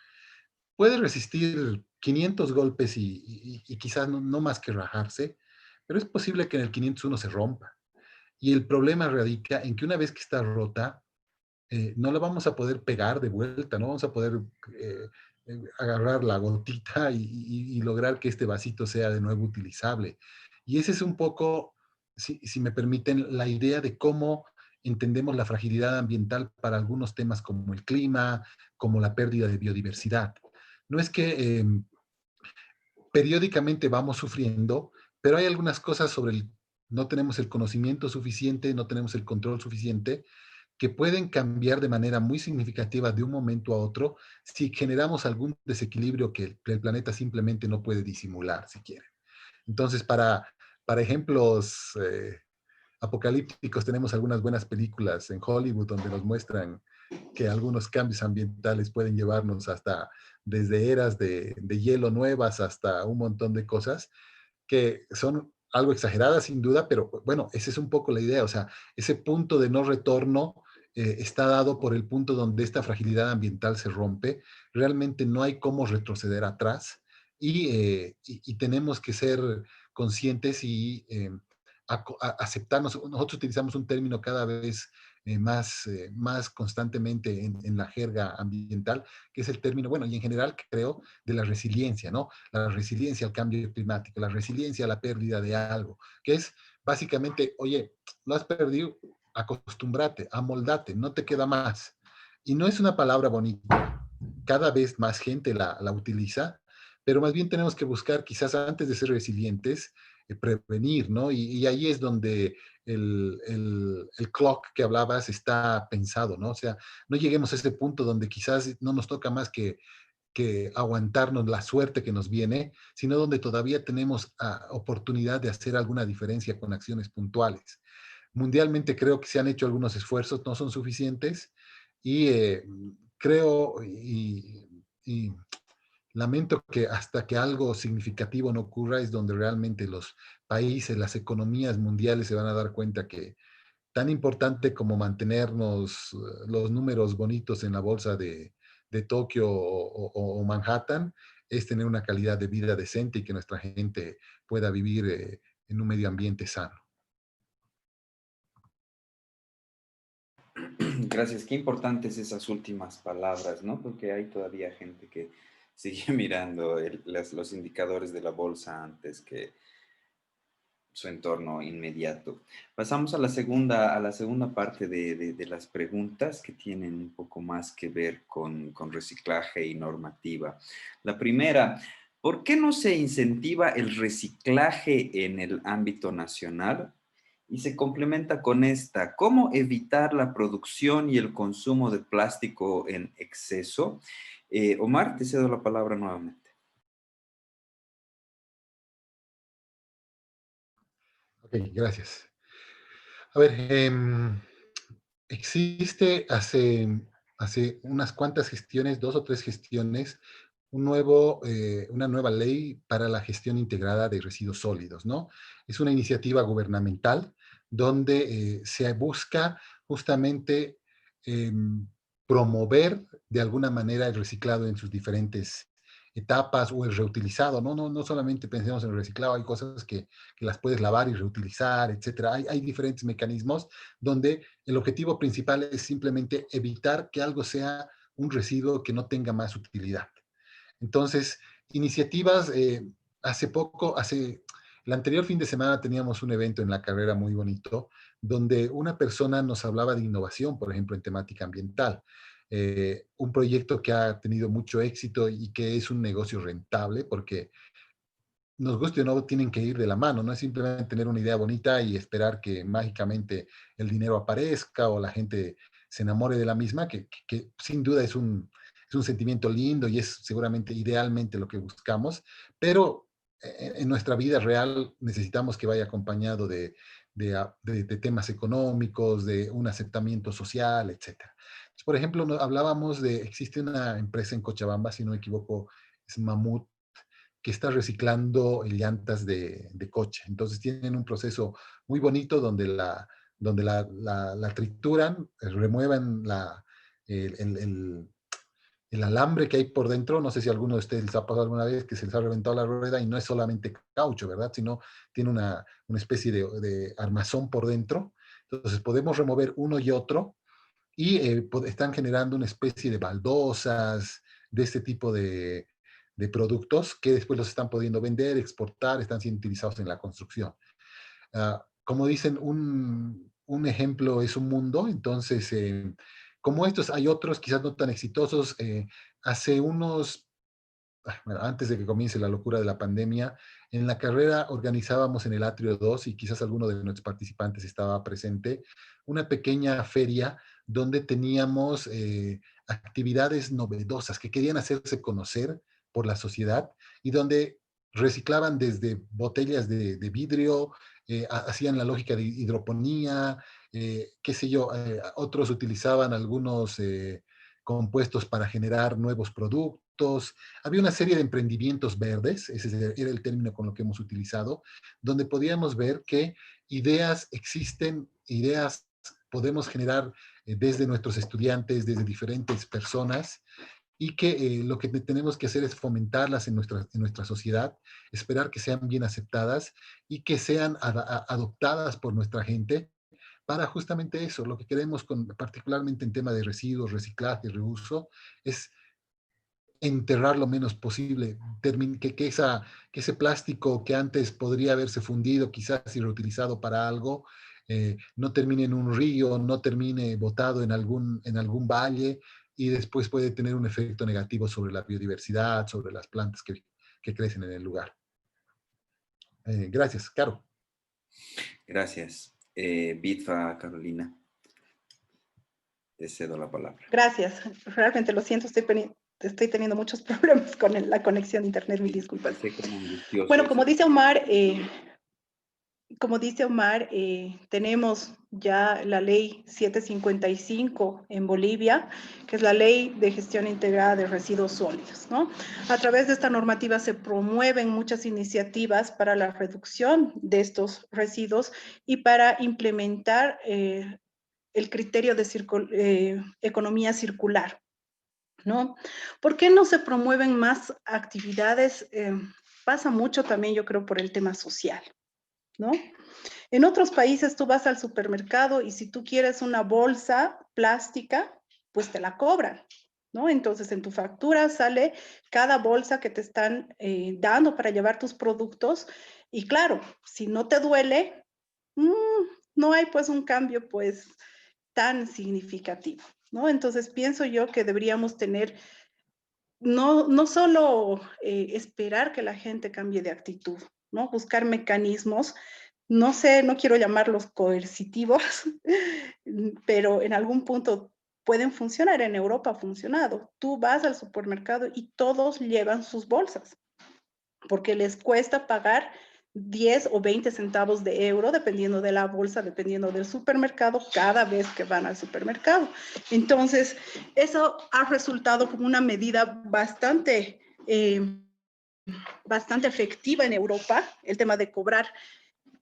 Puede resistir 500 golpes y quizás no más que rajarse, pero es posible que en el 501 se rompa. Y el problema radica en que una vez que está rota, no la vamos a poder pegar de vuelta, no vamos a poder eh, agarrar la gotita y lograr que este vasito sea de nuevo utilizable. Y ese es un poco, si me permiten, la idea de cómo entendemos la fragilidad ambiental para algunos temas como el clima, como la pérdida de biodiversidad. No es que periódicamente vamos sufriendo, pero hay algunas cosas no tenemos el conocimiento suficiente, no tenemos el control suficiente, que pueden cambiar de manera muy significativa de un momento a otro si generamos algún desequilibrio que el planeta simplemente no puede disimular, si quieren. Entonces, para ejemplos apocalípticos, tenemos algunas buenas películas en Hollywood donde nos muestran que algunos cambios ambientales pueden llevarnos hasta desde eras de hielo nuevas hasta un montón de cosas que son algo exageradas sin duda, pero bueno, esa es un poco la idea, o sea, ese punto de no retorno está dado por el punto donde esta fragilidad ambiental se rompe, realmente no hay cómo retroceder atrás y tenemos que ser conscientes y aceptarnos. Nosotros utilizamos un término cada vez más constantemente en la jerga ambiental, que es el término, bueno, y en general creo, de la resiliencia, ¿no? La resiliencia al cambio climático, la resiliencia a la pérdida de algo, que es básicamente, oye, lo has perdido, acostúmbrate, amoldate, no te queda más. Y no es una palabra bonita, cada vez más gente la utiliza, pero más bien tenemos que buscar, quizás antes de ser resilientes, prevenir, ¿no? Y ahí es donde el clock que hablabas está pensado, ¿no? O sea, no lleguemos a ese punto donde quizás no nos toca más que aguantarnos la suerte que nos viene, sino donde todavía tenemos oportunidad de hacer alguna diferencia con acciones puntuales. Mundialmente creo que se han hecho algunos esfuerzos, no son suficientes, y creo y lamento que hasta que algo significativo no ocurra es donde realmente los países, las economías mundiales se van a dar cuenta que tan importante como mantenernos los números bonitos en la bolsa de Tokio o Manhattan es tener una calidad de vida decente y que nuestra gente pueda vivir en un medio ambiente sano. Gracias, qué importantes esas últimas palabras, ¿no? Porque hay todavía gente que sigue mirando los indicadores de la bolsa antes que su entorno inmediato. Pasamos a la segunda parte de las preguntas que tienen un poco más que ver con reciclaje y normativa. La primera, ¿por qué no se incentiva el reciclaje en el ámbito nacional? Y se complementa con esta, ¿cómo evitar la producción y el consumo de plástico en exceso? Omar, te cedo la palabra nuevamente. Ok, gracias. A ver, existe hace unas cuantas gestiones, 2 o 3 gestiones, una nueva ley para la gestión integrada de residuos sólidos, ¿no? Es una iniciativa gubernamental donde se busca justamente promover de alguna manera el reciclado en sus diferentes etapas o el reutilizado, ¿no? No solamente pensemos en el reciclado, hay cosas que las puedes lavar y reutilizar, etcétera. Hay diferentes mecanismos donde el objetivo principal es simplemente evitar que algo sea un residuo que no tenga más utilidad. Entonces, iniciativas el anterior fin de semana teníamos un evento en la carrera muy bonito, donde una persona nos hablaba de innovación, por ejemplo, en temática ambiental. Un proyecto que ha tenido mucho éxito y que es un negocio rentable, porque nos guste o no, tienen que ir de la mano, no es simplemente tener una idea bonita y esperar que mágicamente el dinero aparezca o la gente se enamore de la misma, que sin duda es un sentimiento lindo y es seguramente idealmente lo que buscamos, pero en nuestra vida real necesitamos que vaya acompañado de temas económicos, de un aceptamiento social, etc. Por ejemplo, hablábamos existe una empresa en Cochabamba, si no me equivoco, es Mamut, que está reciclando llantas de coche. Entonces tienen un proceso muy bonito donde la trituran, remueven el, el, el alambre que hay por dentro. No sé si alguno de ustedes les ha pasado alguna vez que se les ha reventado la rueda y no es solamente caucho, ¿verdad? Sino tiene una especie de armazón por dentro. Entonces podemos remover uno y otro y están generando una especie de baldosas, de este tipo de productos que después los están pudiendo vender, exportar, están siendo utilizados en la construcción. Como dicen, un ejemplo es un mundo, entonces, como estos, hay otros quizás no tan exitosos. Hace unos, bueno, antes de que comience la locura de la pandemia, en la carrera organizábamos en el Atrio 2, y quizás alguno de nuestros participantes estaba presente, una pequeña feria donde teníamos actividades novedosas que querían hacerse conocer por la sociedad y donde reciclaban desde botellas de vidrio, hacían la lógica de hidroponía, qué sé yo, otros utilizaban algunos compuestos para generar nuevos productos. Había una serie de emprendimientos verdes, ese era el término con lo que hemos utilizado, donde podíamos ver que ideas existen, ideas podemos generar desde nuestros estudiantes, desde diferentes personas, y que lo que tenemos que hacer es fomentarlas en nuestra sociedad, esperar que sean bien aceptadas y que sean adoptadas por nuestra gente para justamente eso. Lo que queremos, particularmente en tema de residuos, reciclaje, reuso, es enterrar lo menos posible, que ese plástico que antes podría haberse fundido quizás y reutilizado para algo, no termine en un río, no termine botado en algún valle, y después puede tener un efecto negativo sobre la biodiversidad, sobre las plantas que crecen en el lugar. Gracias, Caro. Gracias. Bitva, Carolina, te cedo la palabra. Gracias. Realmente lo siento, estoy teniendo muchos problemas con la conexión de internet, mil disculpas. Bueno, como dice Omar, tenemos ya la ley 755 en Bolivia, que es la ley de gestión integrada de residuos sólidos, ¿no? A través de esta normativa se promueven muchas iniciativas para la reducción de estos residuos y para implementar el criterio de economía circular, ¿no? ¿Por qué no se promueven más actividades? Pasa mucho también, yo creo, por el tema social, ¿no? En otros países tú vas al supermercado y si tú quieres una bolsa plástica, pues te la cobran, ¿no? Entonces en tu factura sale cada bolsa que te están dando para llevar tus productos, y claro, si no te duele, no hay pues un cambio pues tan significativo, ¿no? Entonces pienso yo que deberíamos tener, no solo esperar que la gente cambie de actitud, ¿no? Buscar mecanismos, no sé, no quiero llamarlos coercitivos, pero en algún punto pueden funcionar. En Europa ha funcionado. Tú vas al supermercado y todos llevan sus bolsas, porque les cuesta pagar 10 o 20 centavos de euro, dependiendo de la bolsa, dependiendo del supermercado, cada vez que van al supermercado. Entonces, eso ha resultado como una medida bastante efectiva en Europa, el tema de cobrar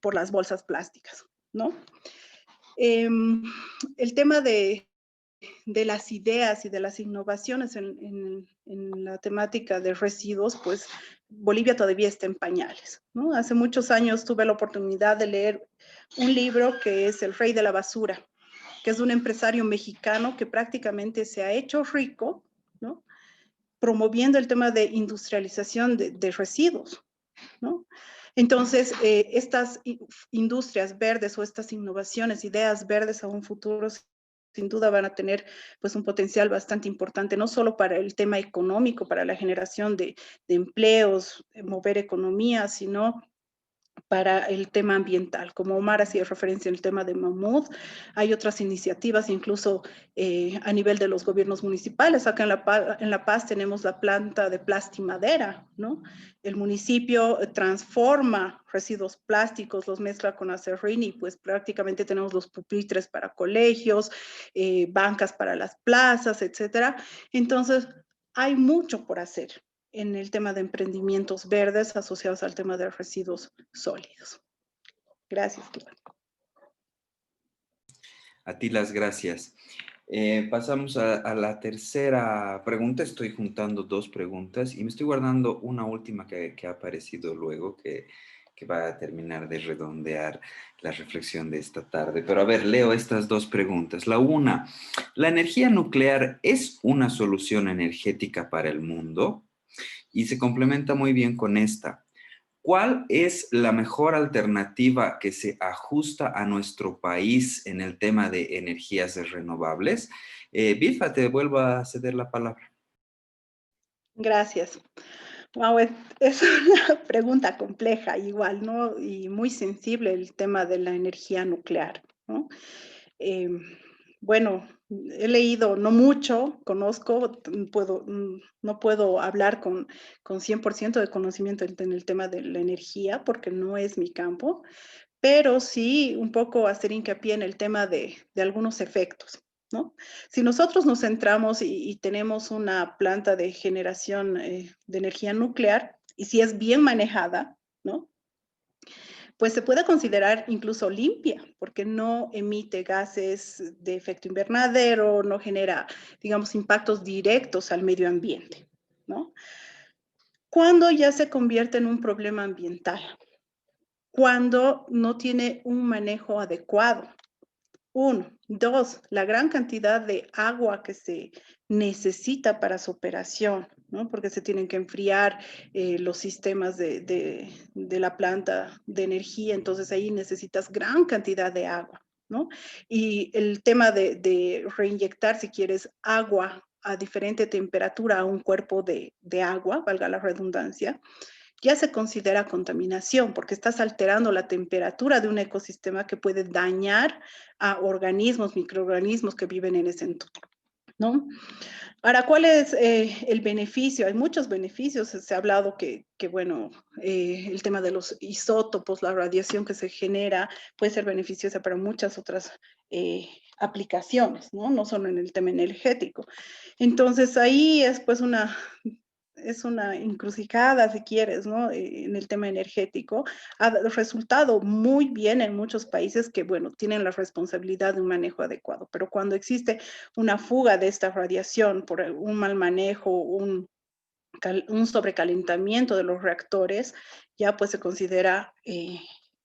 por las bolsas plásticas, ¿no? El tema de las ideas y de las innovaciones en la temática de residuos, pues Bolivia todavía está en pañales, ¿no? Hace muchos años tuve la oportunidad de leer un libro que es El Rey de la Basura, que es un empresario mexicano que prácticamente se ha hecho rico, ¿no? Promoviendo el tema de industrialización de residuos, ¿no? Entonces, estas industrias verdes o estas innovaciones, ideas verdes a un futuro, sin duda van a tener pues un potencial bastante importante, no solo para el tema económico, para la generación de empleos, mover economía, sino para el tema ambiental. Como Omar hacía referencia en el tema de Mamut, hay otras iniciativas, incluso a nivel de los gobiernos municipales. Acá en La Paz tenemos la planta de plastimadera, ¿no? El municipio transforma residuos plásticos, los mezcla con acerrín y pues prácticamente tenemos los pupitres para colegios, bancas para las plazas, etcétera. Entonces, hay mucho por hacer en el tema de emprendimientos verdes asociados al tema de residuos sólidos. Gracias, Claudia. A ti las gracias. Pasamos a la tercera pregunta. Estoy juntando dos preguntas y me estoy guardando una última que ha aparecido luego, que va a terminar de redondear la reflexión de esta tarde. Pero a ver, leo estas dos preguntas. La una, ¿la energía nuclear es una solución energética para el mundo? Y se complementa muy bien con esta. ¿Cuál es la mejor alternativa que se ajusta a nuestro país en el tema de energías renovables? Bilfa, te vuelvo a ceder la palabra. Gracias. Wow, es una pregunta compleja igual, ¿no? Y muy sensible el tema de la energía nuclear, ¿no? Bueno, he leído no mucho, conozco, no puedo hablar con 100% de conocimiento en el tema de la energía porque no es mi campo, pero sí un poco hacer hincapié en el tema de algunos efectos, ¿no? Si nosotros nos centramos y tenemos una planta de generación de energía nuclear, y si es bien manejada, ¿no? Pues se puede considerar incluso limpia, porque no emite gases de efecto invernadero, no genera, digamos, impactos directos al medio ambiente, ¿no? ¿Cuándo ya se convierte en un problema ambiental? Cuando no tiene un manejo adecuado. Uno. Dos, la gran cantidad de agua que se necesita para su operación, ¿no? Porque se tienen que enfriar los sistemas de la planta de energía, entonces ahí necesitas gran cantidad de agua, ¿no? Y el tema de reinyectar, si quieres, agua a diferente temperatura a un cuerpo de agua, valga la redundancia, ya se considera contaminación porque estás alterando la temperatura de un ecosistema que puede dañar a organismos, microorganismos que viven en ese entorno, ¿no? Ahora, ¿cuál es el beneficio? Hay muchos beneficios. Se ha hablado que bueno, el tema de los isótopos, la radiación que se genera, puede ser beneficiosa para muchas otras aplicaciones, ¿no? No solo en el tema energético. Entonces, ahí es pues es una encrucijada, si quieres, ¿no? En el tema energético. Ha resultado muy bien en muchos países que, bueno, tienen la responsabilidad de un manejo adecuado, pero cuando existe una fuga de esta radiación por un mal manejo, un sobrecalentamiento de los reactores, ya pues se considera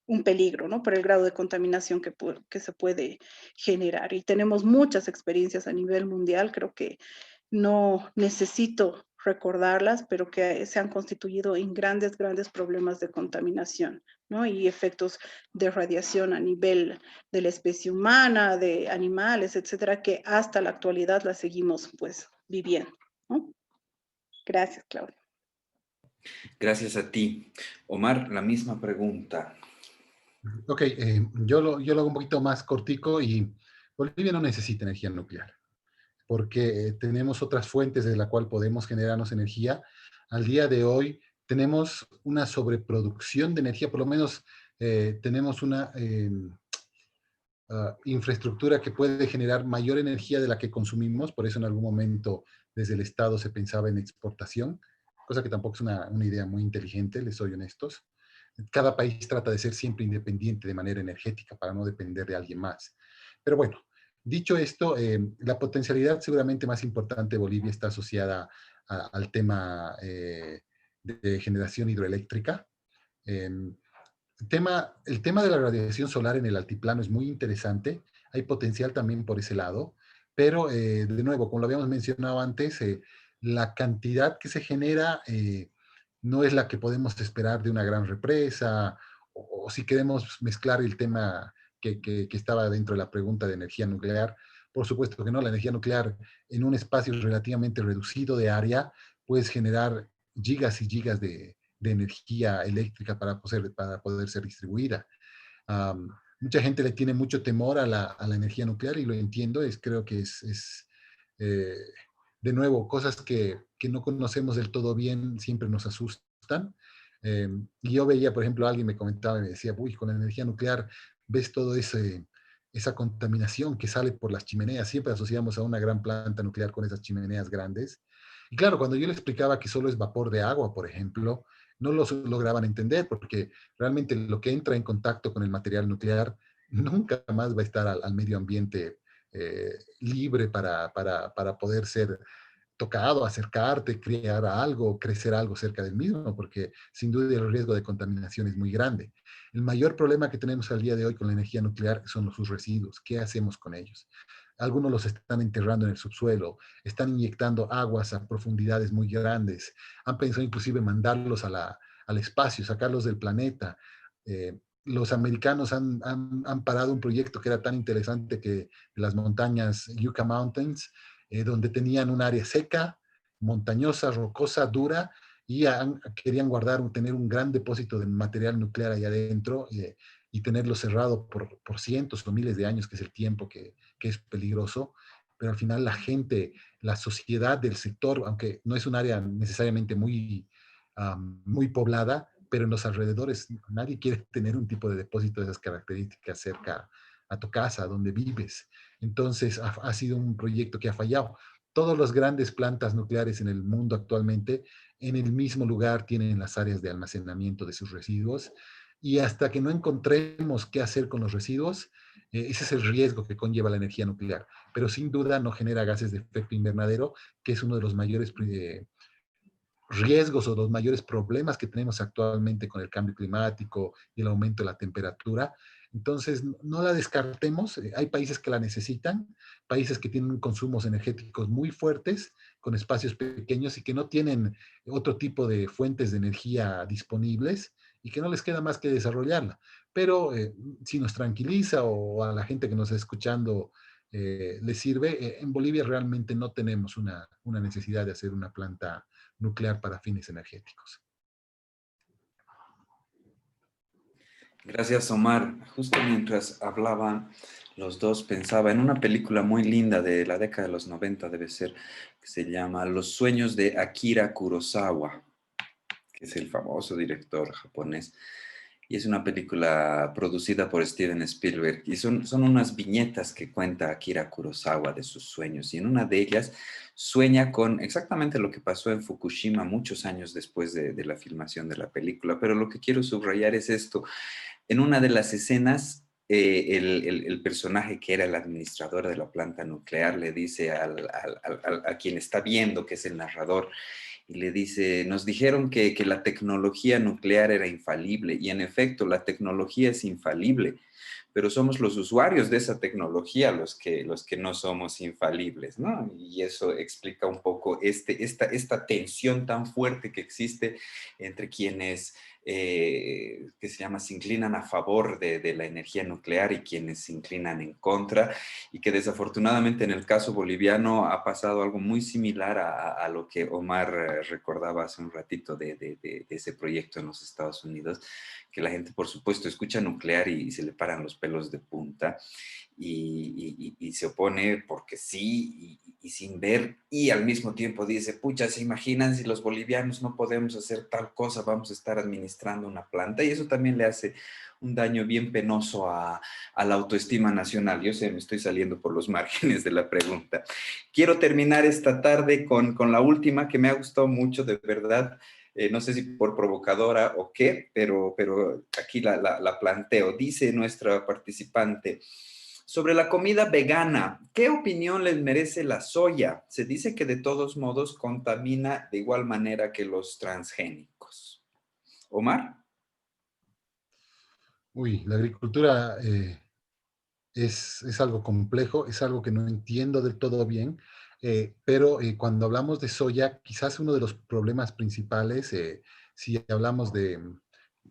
un peligro, ¿no? Por el grado de contaminación que se puede generar. Y tenemos muchas experiencias a nivel mundial, creo que no necesito recordarlas, pero que se han constituido en grandes problemas de contaminación, ¿no? Y efectos de radiación a nivel de la especie humana, de animales, etcétera, que hasta la actualidad la seguimos, pues, viviendo, ¿no? Gracias, Claudia. Gracias a ti. Omar, la misma pregunta. Ok, yo lo hago un poquito más cortico y Bolivia no necesita energía nuclear, porque tenemos otras fuentes de la cual podemos generarnos energía. Al día de hoy tenemos una sobreproducción de energía, por lo menos tenemos una infraestructura que puede generar mayor energía de la que consumimos, por eso en algún momento desde el Estado se pensaba en exportación, cosa que tampoco es una idea muy inteligente, les soy honestos. Cada país trata de ser siempre independiente de manera energética para no depender de alguien más. Pero bueno, dicho esto, la potencialidad seguramente más importante de Bolivia está asociada al tema de generación hidroeléctrica. El tema de la radiación solar en el altiplano es muy interesante. Hay potencial también por ese lado. Pero, de nuevo, como lo habíamos mencionado antes, la cantidad que se genera no es la que podemos esperar de una gran represa, o si queremos mezclar el tema que estaba dentro de la pregunta de energía nuclear. Por supuesto que no, la energía nuclear en un espacio relativamente reducido de área puedes generar gigas y gigas de energía eléctrica para poder ser distribuida. Mucha gente le tiene mucho temor a la energía nuclear y lo entiendo, creo que eh, de nuevo, cosas que no conocemos del todo bien siempre nos asustan. Y yo veía, por ejemplo, alguien me comentaba y me decía, uy, con la energía nuclear ves todo esa contaminación que sale por las chimeneas. Siempre asociamos a una gran planta nuclear con esas chimeneas grandes. Y claro, cuando yo le explicaba que solo es vapor de agua, por ejemplo, no lo lograban entender porque realmente lo que entra en contacto con el material nuclear nunca más va a estar al medio ambiente libre para poder ser tocado, acercarte, crear algo, crecer algo cerca del mismo, porque sin duda el riesgo de contaminación es muy grande. El mayor problema que tenemos al día de hoy con la energía nuclear son sus residuos. ¿Qué hacemos con ellos? Algunos los están enterrando en el subsuelo, están inyectando aguas a profundidades muy grandes, han pensado inclusive mandarlos al espacio, sacarlos del planeta. Los americanos han parado un proyecto que era tan interesante que de las montañas Yucca Mountains, donde tenían un área seca, montañosa, rocosa, dura, y querían tener un gran depósito de material nuclear ahí adentro y tenerlo cerrado por cientos o miles de años, que es el tiempo que es peligroso. Pero al final la gente, la sociedad del sector, aunque no es un área necesariamente muy poblada, pero en los alrededores nadie quiere tener un tipo de depósito de esas características cerca a tu casa, donde vives. Entonces, ha sido un proyecto que ha fallado. Todas las grandes plantas nucleares en el mundo actualmente en el mismo lugar tienen las áreas de almacenamiento de sus residuos y hasta que no encontremos qué hacer con los residuos, ese es el riesgo que conlleva la energía nuclear. Pero sin duda no genera gases de efecto invernadero, que es uno de los mayores riesgos o los mayores problemas que tenemos actualmente con el cambio climático y el aumento de la temperatura. Entonces, no la descartemos. Hay países que la necesitan, países que tienen consumos energéticos muy fuertes, con espacios pequeños y que no tienen otro tipo de fuentes de energía disponibles y que no les queda más que desarrollarla. Pero si nos tranquiliza o a la gente que nos está escuchando les sirve, en Bolivia realmente no tenemos una necesidad de hacer una planta nuclear para fines energéticos. Gracias, Omar. Justo mientras hablaban los dos, pensaba en una película muy linda de la década de los 90, debe ser, que se llama Los sueños de Akira Kurosawa, que es el famoso director japonés. Y es una película producida por Steven Spielberg. Y son unas viñetas que cuenta Akira Kurosawa de sus sueños. Y en una de ellas sueña con exactamente lo que pasó en Fukushima muchos años después de la filmación de la película. Pero lo que quiero subrayar es esto. En una de las escenas, el personaje que era el administrador de la planta nuclear le dice a quien está viendo, que es el narrador, y le dice, nos dijeron que la tecnología nuclear era infalible, y en efecto, la tecnología es infalible, pero somos los usuarios de esa tecnología los que no somos infalibles, ¿no? Y eso explica un poco esta tensión tan fuerte que existe entre quienes que se inclinan a favor de la energía nuclear y quienes se inclinan en contra, y que desafortunadamente en el caso boliviano ha pasado algo muy similar a lo que Omar recordaba hace un ratito de ese proyecto en los Estados Unidos, que la gente por supuesto escucha nuclear y se le paran los pelos de punta y se opone porque sí y sin ver, y al mismo tiempo dice, pucha, ¿se imaginan si los bolivianos no podemos hacer tal cosa, vamos a estar administrando una planta? Y eso también le hace un daño bien penoso a la autoestima nacional. Yo sé, me estoy saliendo por los márgenes de la pregunta. Quiero terminar esta tarde con la última, que me ha gustado mucho, de verdad. No sé si por provocadora o qué, pero aquí la planteo. Dice nuestra participante, sobre la comida vegana, ¿qué opinión les merece la soya? Se dice que de todos modos contamina de igual manera que los transgénicos. Omar. Uy, la agricultura es algo complejo, es algo que no entiendo del todo bien, pero cuando hablamos de soya, quizás uno de los problemas principales Si hablamos de,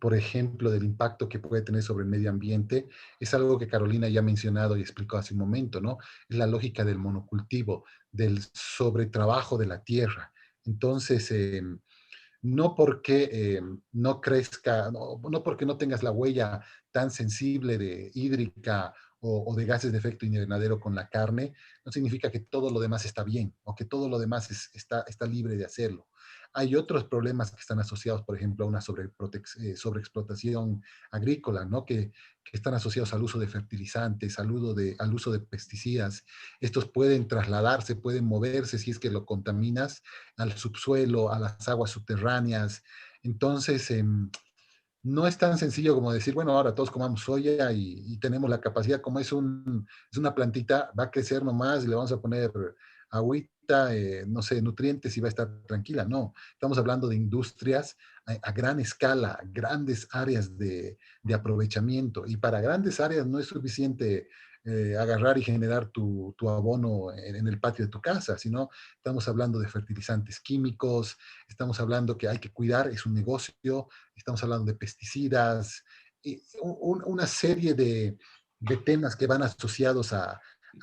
por ejemplo, del impacto que puede tener sobre el medio ambiente, es algo que Carolina ya ha mencionado y explicó hace un momento, ¿no? Es la lógica del monocultivo, del sobretrabajo de la tierra. Entonces, no porque no crezca, no porque no tengas la huella tan sensible de hídrica o de gases de efecto invernadero con la carne, no significa que todo lo demás está bien o que todo lo demás está libre de hacerlo. Hay otros problemas que están asociados, por ejemplo, a una sobreexplotación agrícola, ¿no? Que están asociados al uso de fertilizantes, al uso de pesticidas. Estos pueden trasladarse, pueden moverse si es que lo contaminas al subsuelo, a las aguas subterráneas. Entonces, no es tan sencillo como decir, bueno, ahora todos comamos soya y tenemos la capacidad, como es una plantita, va a crecer nomás y le vamos a poner agüita, no sé, nutrientes y va a estar tranquila. No, estamos hablando de industrias a gran escala, grandes áreas de aprovechamiento. Y para grandes áreas no es suficiente agarrar y generar tu abono en el patio de tu casa, sino estamos hablando de fertilizantes químicos, estamos hablando que hay que cuidar, es un negocio, estamos hablando de pesticidas, y una serie de temas que van asociados a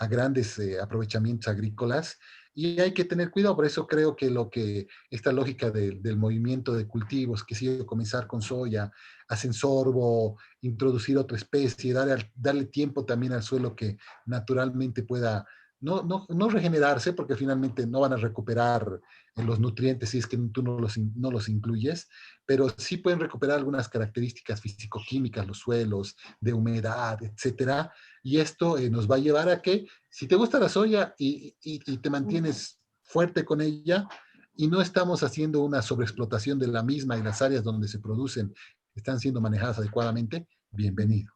grandes aprovechamientos agrícolas y hay que tener cuidado. Por eso creo que esta lógica del movimiento de cultivos, que si comenzar con soya, hacen sorbo, introducir otra especie, darle tiempo también al suelo que naturalmente pueda no regenerarse, porque finalmente no van a recuperar los nutrientes si es que tú no los incluyes, pero sí pueden recuperar algunas características físico-químicas, los suelos, de humedad, etcétera. Y esto nos va a llevar a que, si te gusta la soya y te mantienes fuerte con ella, y no estamos haciendo una sobreexplotación de la misma y las áreas donde se producen están siendo manejadas adecuadamente, bienvenido.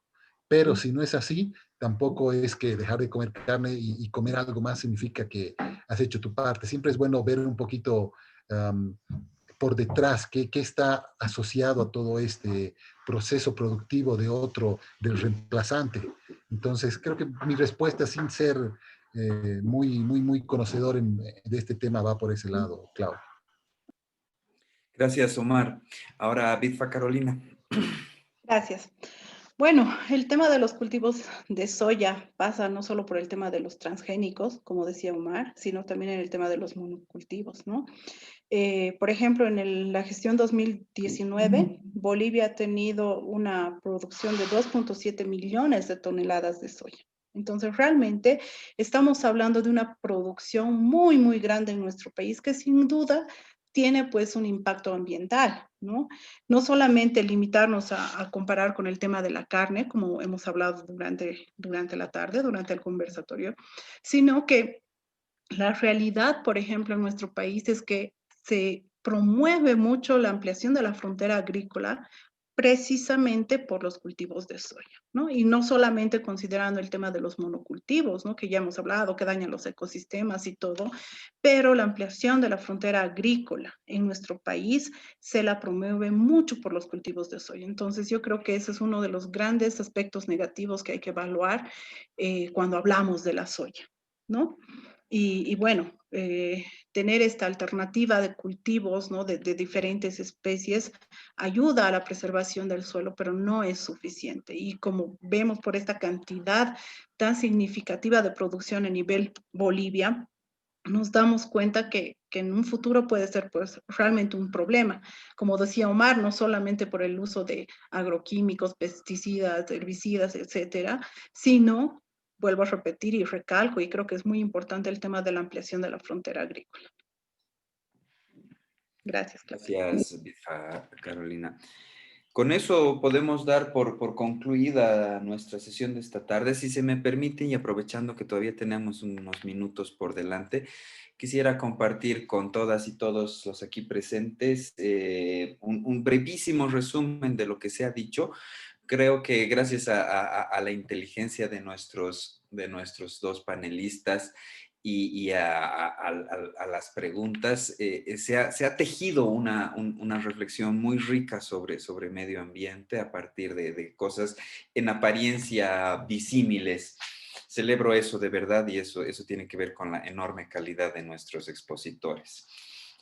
Pero si no es así, tampoco es que dejar de comer carne y comer algo más significa que has hecho tu parte. Siempre es bueno ver un poquito por detrás qué está asociado a todo este proceso productivo del reemplazante. Entonces, creo que mi respuesta, sin ser muy conocedor de este tema, va por ese lado, Claudio. Gracias, Omar. Ahora, Bitfa Carolina. Gracias. Bueno, el tema de los cultivos de soya pasa no solo por el tema de los transgénicos, como decía Omar, sino también en el tema de los monocultivos, ¿no? Por ejemplo, en la gestión 2019, Bolivia ha tenido una producción de 2.7 millones de toneladas de soya. Entonces, realmente estamos hablando de una producción muy grande en nuestro país que sin duda tiene pues un impacto ambiental, ¿no? No solamente limitarnos a comparar con el tema de la carne, como hemos hablado durante la tarde, durante el conversatorio, sino que la realidad, por ejemplo, en nuestro país es que se promueve mucho la ampliación de la frontera agrícola precisamente por los cultivos de soya, ¿no? Y no solamente considerando el tema de los monocultivos, ¿no? Que ya hemos hablado, que dañan los ecosistemas y todo, pero la ampliación de la frontera agrícola en nuestro país se la promueve mucho por los cultivos de soya. Entonces, yo creo que ese es uno de los grandes aspectos negativos que hay que evaluar cuando hablamos de la soya, ¿no? Y bueno, tener esta alternativa de cultivos, ¿no? de diferentes especies ayuda a la preservación del suelo, pero no es suficiente. Y como vemos por esta cantidad tan significativa de producción a nivel Bolivia, nos damos cuenta que en un futuro puede ser pues realmente un problema. Como decía Omar, no solamente por el uso de agroquímicos, pesticidas, herbicidas, etcétera, sino, vuelvo a repetir y recalco, y creo que es muy importante el tema de la ampliación de la frontera agrícola. Gracias, Claudia. Gracias, Bitfa Carolina. Con eso podemos dar por concluida nuestra sesión de esta tarde. Si se me permite, y aprovechando que todavía tenemos unos minutos por delante, quisiera compartir con todas y todos los aquí presentes un brevísimo resumen de lo que se ha dicho. Creo que gracias a la inteligencia de nuestros dos panelistas y a las preguntas, se ha tejido una reflexión muy rica sobre medio ambiente a partir de cosas en apariencia disímiles. Celebro eso de verdad y eso tiene que ver con la enorme calidad de nuestros expositores.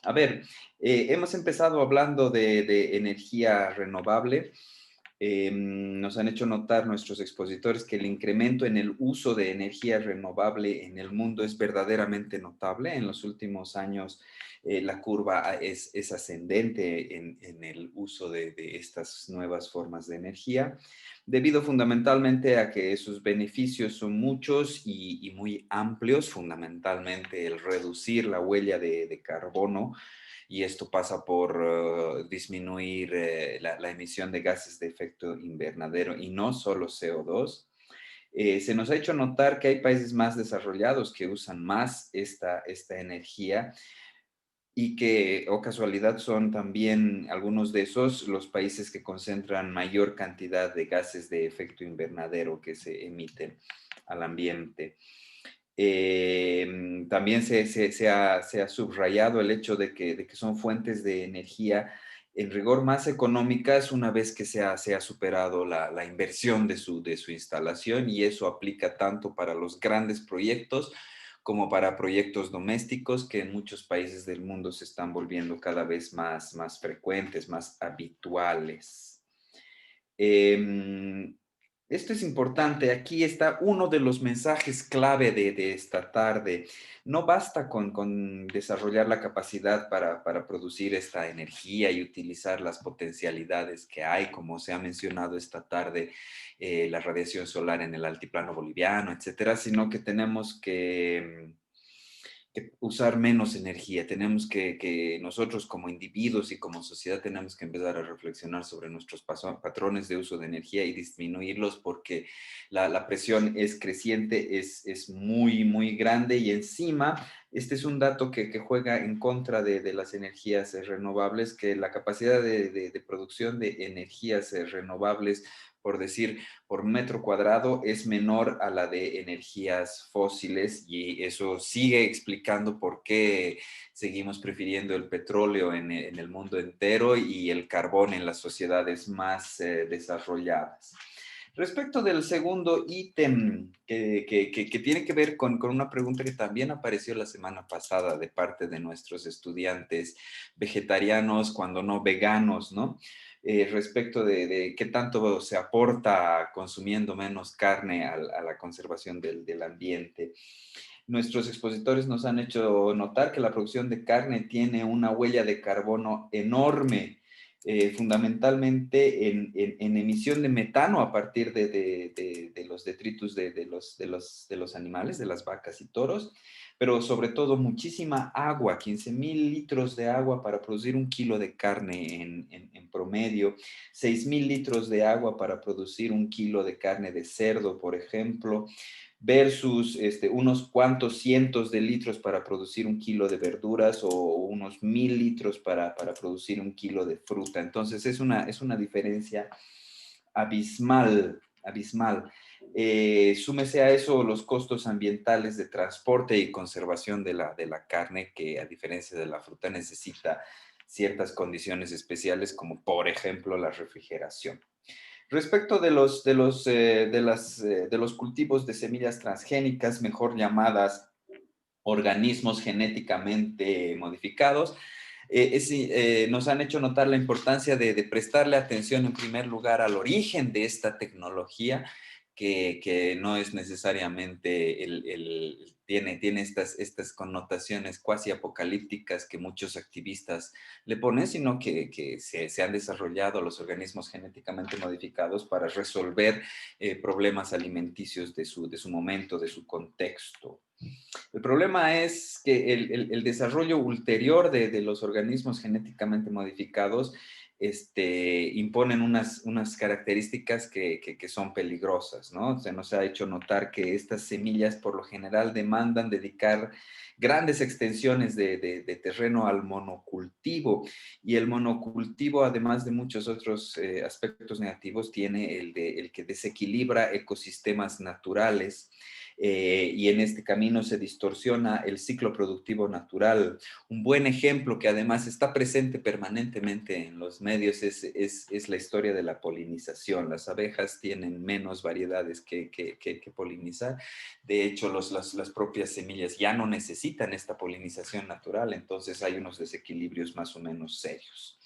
A ver, hemos empezado hablando de energía renovable. Nos han hecho notar nuestros expositores que el incremento en el uso de energía renovable en el mundo es verdaderamente notable. En los últimos años la curva es ascendente en el uso de estas nuevas formas de energía, debido fundamentalmente a que sus beneficios son muchos y muy amplios, fundamentalmente el reducir la huella de carbono, y esto pasa por disminuir la emisión de gases de efecto invernadero y no solo CO2. Se nos ha hecho notar que hay países más desarrollados que usan más esta energía y que, o casualidad, son también algunos de esos los países que concentran mayor cantidad de gases de efecto invernadero que se emiten al ambiente. También se ha subrayado el hecho de que son fuentes de energía en rigor más económicas una vez que se ha superado la inversión de su instalación, y eso aplica tanto para los grandes proyectos como para proyectos domésticos que en muchos países del mundo se están volviendo cada vez más frecuentes, más habituales. Esto es importante. Aquí está uno de los mensajes clave de esta tarde. No basta con desarrollar la capacidad para producir esta energía y utilizar las potencialidades que hay, como se ha mencionado esta tarde, la radiación solar en el altiplano boliviano, etcétera, sino que tenemos que usar menos energía. Tenemos que nosotros como individuos y como sociedad tenemos que empezar a reflexionar sobre nuestros patrones de uso de energía y disminuirlos, porque la presión es creciente, es muy grande, y encima este es un dato que juega en contra de las energías renovables, que la capacidad de producción de energías renovables, por decir, por metro cuadrado, es menor a la de energías fósiles, y eso sigue explicando por qué seguimos prefiriendo el petróleo en el mundo entero y el carbón en las sociedades más desarrolladas. Respecto del segundo ítem, que tiene que ver con una pregunta que también apareció la semana pasada de parte de nuestros estudiantes vegetarianos, cuando no veganos, ¿no? Respecto de qué tanto se aporta consumiendo menos carne a la conservación del ambiente. Nuestros expositores nos han hecho notar que la producción de carne tiene una huella de carbono enorme, fundamentalmente en emisión de metano a partir de los detritus de los animales, de las vacas y toros, pero sobre todo muchísima agua, 15,000 litros de agua para producir un kilo de carne en promedio, 6,000 litros de agua para producir un kilo de carne de cerdo, por ejemplo, versus unos cuantos cientos de litros para producir un kilo de verduras, o unos 1,000 litros para producir un kilo de fruta. Entonces es una diferencia abismal. Súmese a eso los costos ambientales de transporte y conservación de la carne, que a diferencia de la fruta necesita ciertas condiciones especiales, como por ejemplo la refrigeración. Respecto de los cultivos de semillas transgénicas, mejor llamadas organismos genéticamente modificados, nos han hecho notar la importancia de prestarle atención en primer lugar al origen de esta tecnología, que no es necesariamente tiene estas connotaciones cuasi apocalípticas que muchos activistas le ponen, sino que se han desarrollado los organismos genéticamente modificados para resolver problemas alimenticios de su momento, de su contexto. El problema es que el desarrollo ulterior de los organismos genéticamente modificados imponen unas características que son peligrosas, ¿no? Se nos ha hecho notar que estas semillas por lo general demandan dedicar grandes extensiones de terreno al monocultivo, y el monocultivo, además de muchos otros aspectos negativos, tiene el que desequilibra ecosistemas naturales. y en este camino se distorsiona el ciclo productivo natural. Un buen ejemplo que además está presente permanentemente en los medios es la historia de la polinización. Las abejas tienen menos variedades que polinizar. De hecho, las propias semillas ya no necesitan esta polinización natural, entonces hay unos desequilibrios más o menos serios.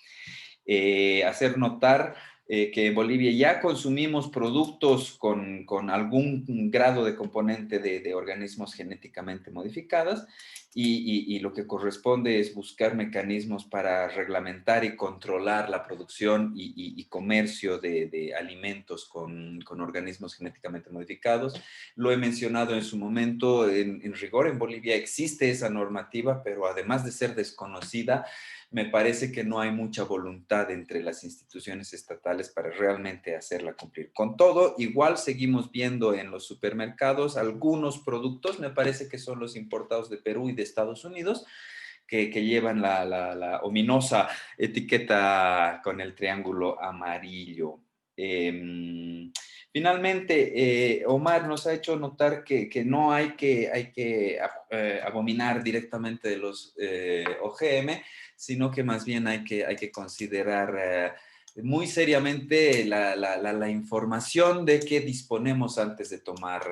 Hacer notar que en Bolivia ya consumimos productos con algún grado de componente de organismos genéticamente modificados y lo que corresponde es buscar mecanismos para reglamentar y controlar la producción y comercio de alimentos con organismos genéticamente modificados. Lo he mencionado en su momento, en rigor en Bolivia existe esa normativa, pero además de ser desconocida, me parece que no hay mucha voluntad entre las instituciones estatales para realmente hacerla cumplir. Con todo, igual seguimos viendo en los supermercados algunos productos, me parece que son los importados de Perú y de Estados Unidos, que llevan la ominosa etiqueta con el triángulo amarillo. Finalmente, Omar nos ha hecho notar que no hay que abominar directamente de los OGM, sino que más bien hay que considerar muy seriamente la información de que disponemos antes de tomar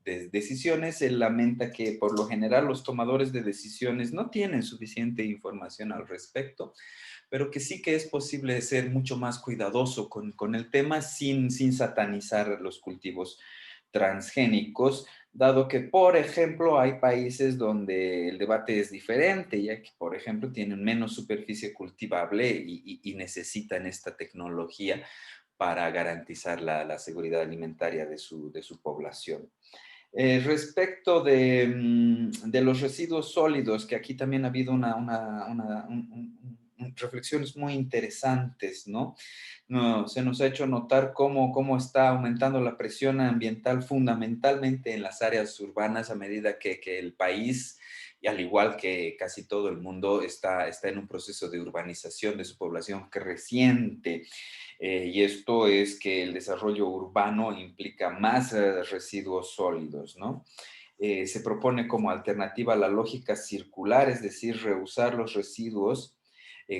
decisiones. Él lamenta que por lo general los tomadores de decisiones no tienen suficiente información al respecto, pero que sí que es posible ser mucho más cuidadoso con el tema sin satanizar los cultivos transgénicos, dado que, por ejemplo, hay países donde el debate es diferente, ya que, por ejemplo, tienen menos superficie cultivable y necesitan esta tecnología para garantizar la seguridad alimentaria de su población. Respecto de los residuos sólidos, que aquí también ha habido reflexiones muy interesantes, ¿no? Se nos ha hecho notar cómo está aumentando la presión ambiental fundamentalmente en las áreas urbanas a medida que el país, y al igual que casi todo el mundo, está en un proceso de urbanización de su población creciente. Y esto es que el desarrollo urbano implica más residuos sólidos, ¿no? Se propone como alternativa la lógica circular, es decir, reusar los residuos,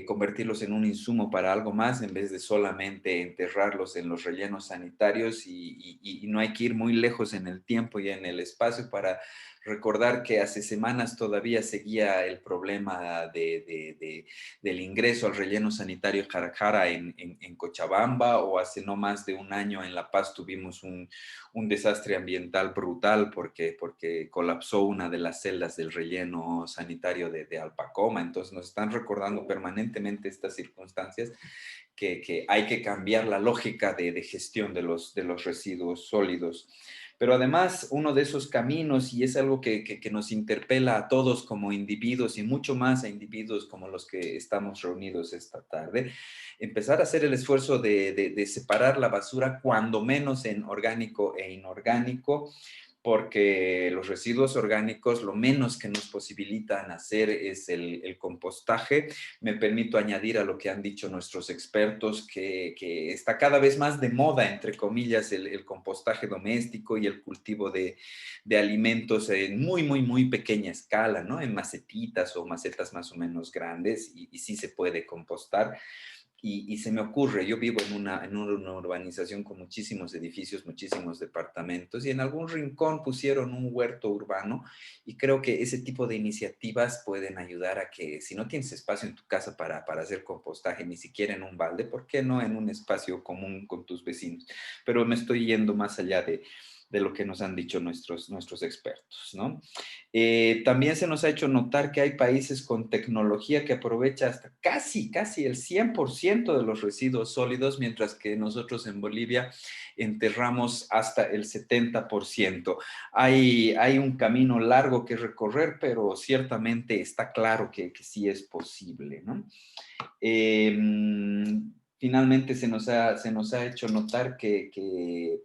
convertirlos en un insumo para algo más en vez de solamente enterrarlos en los rellenos sanitarios, y no hay que ir muy lejos en el tiempo y en el espacio para recordar que hace semanas todavía seguía el problema del ingreso al relleno sanitario Jarajara en Cochabamba, o hace no más de un año en La Paz tuvimos un desastre ambiental brutal porque colapsó una de las celdas del relleno sanitario de Alpacoma. Entonces nos están recordando permanentemente estas circunstancias que hay que cambiar la lógica de gestión de los residuos sólidos. Pero además, uno de esos caminos, y es algo que nos interpela a todos como individuos y mucho más a individuos como los que estamos reunidos esta tarde, empezar a hacer el esfuerzo de separar la basura cuando menos en orgánico e inorgánico, porque los residuos orgánicos lo menos que nos posibilitan hacer es el compostaje. Me permito añadir a lo que han dicho nuestros expertos que está cada vez más de moda, entre comillas, el compostaje doméstico y el cultivo de alimentos en muy pequeña escala, ¿no? En macetitas o macetas más o menos grandes, y sí se puede compostar. Y se me ocurre, yo vivo en una urbanización con muchísimos edificios, muchísimos departamentos, y en algún rincón pusieron un huerto urbano, y creo que ese tipo de iniciativas pueden ayudar a que, si no tienes espacio en tu casa para hacer compostaje, ni siquiera en un balde, ¿por qué no en un espacio común con tus vecinos? Pero me estoy yendo más allá de lo que nos han dicho nuestros expertos, ¿no? También se nos ha hecho notar que hay países con tecnología que aprovecha hasta casi el 100% de los residuos sólidos, mientras que nosotros en Bolivia enterramos hasta el 70%. Hay un camino largo que recorrer, pero ciertamente está claro que sí es posible, ¿no? Finalmente se nos ha hecho notar que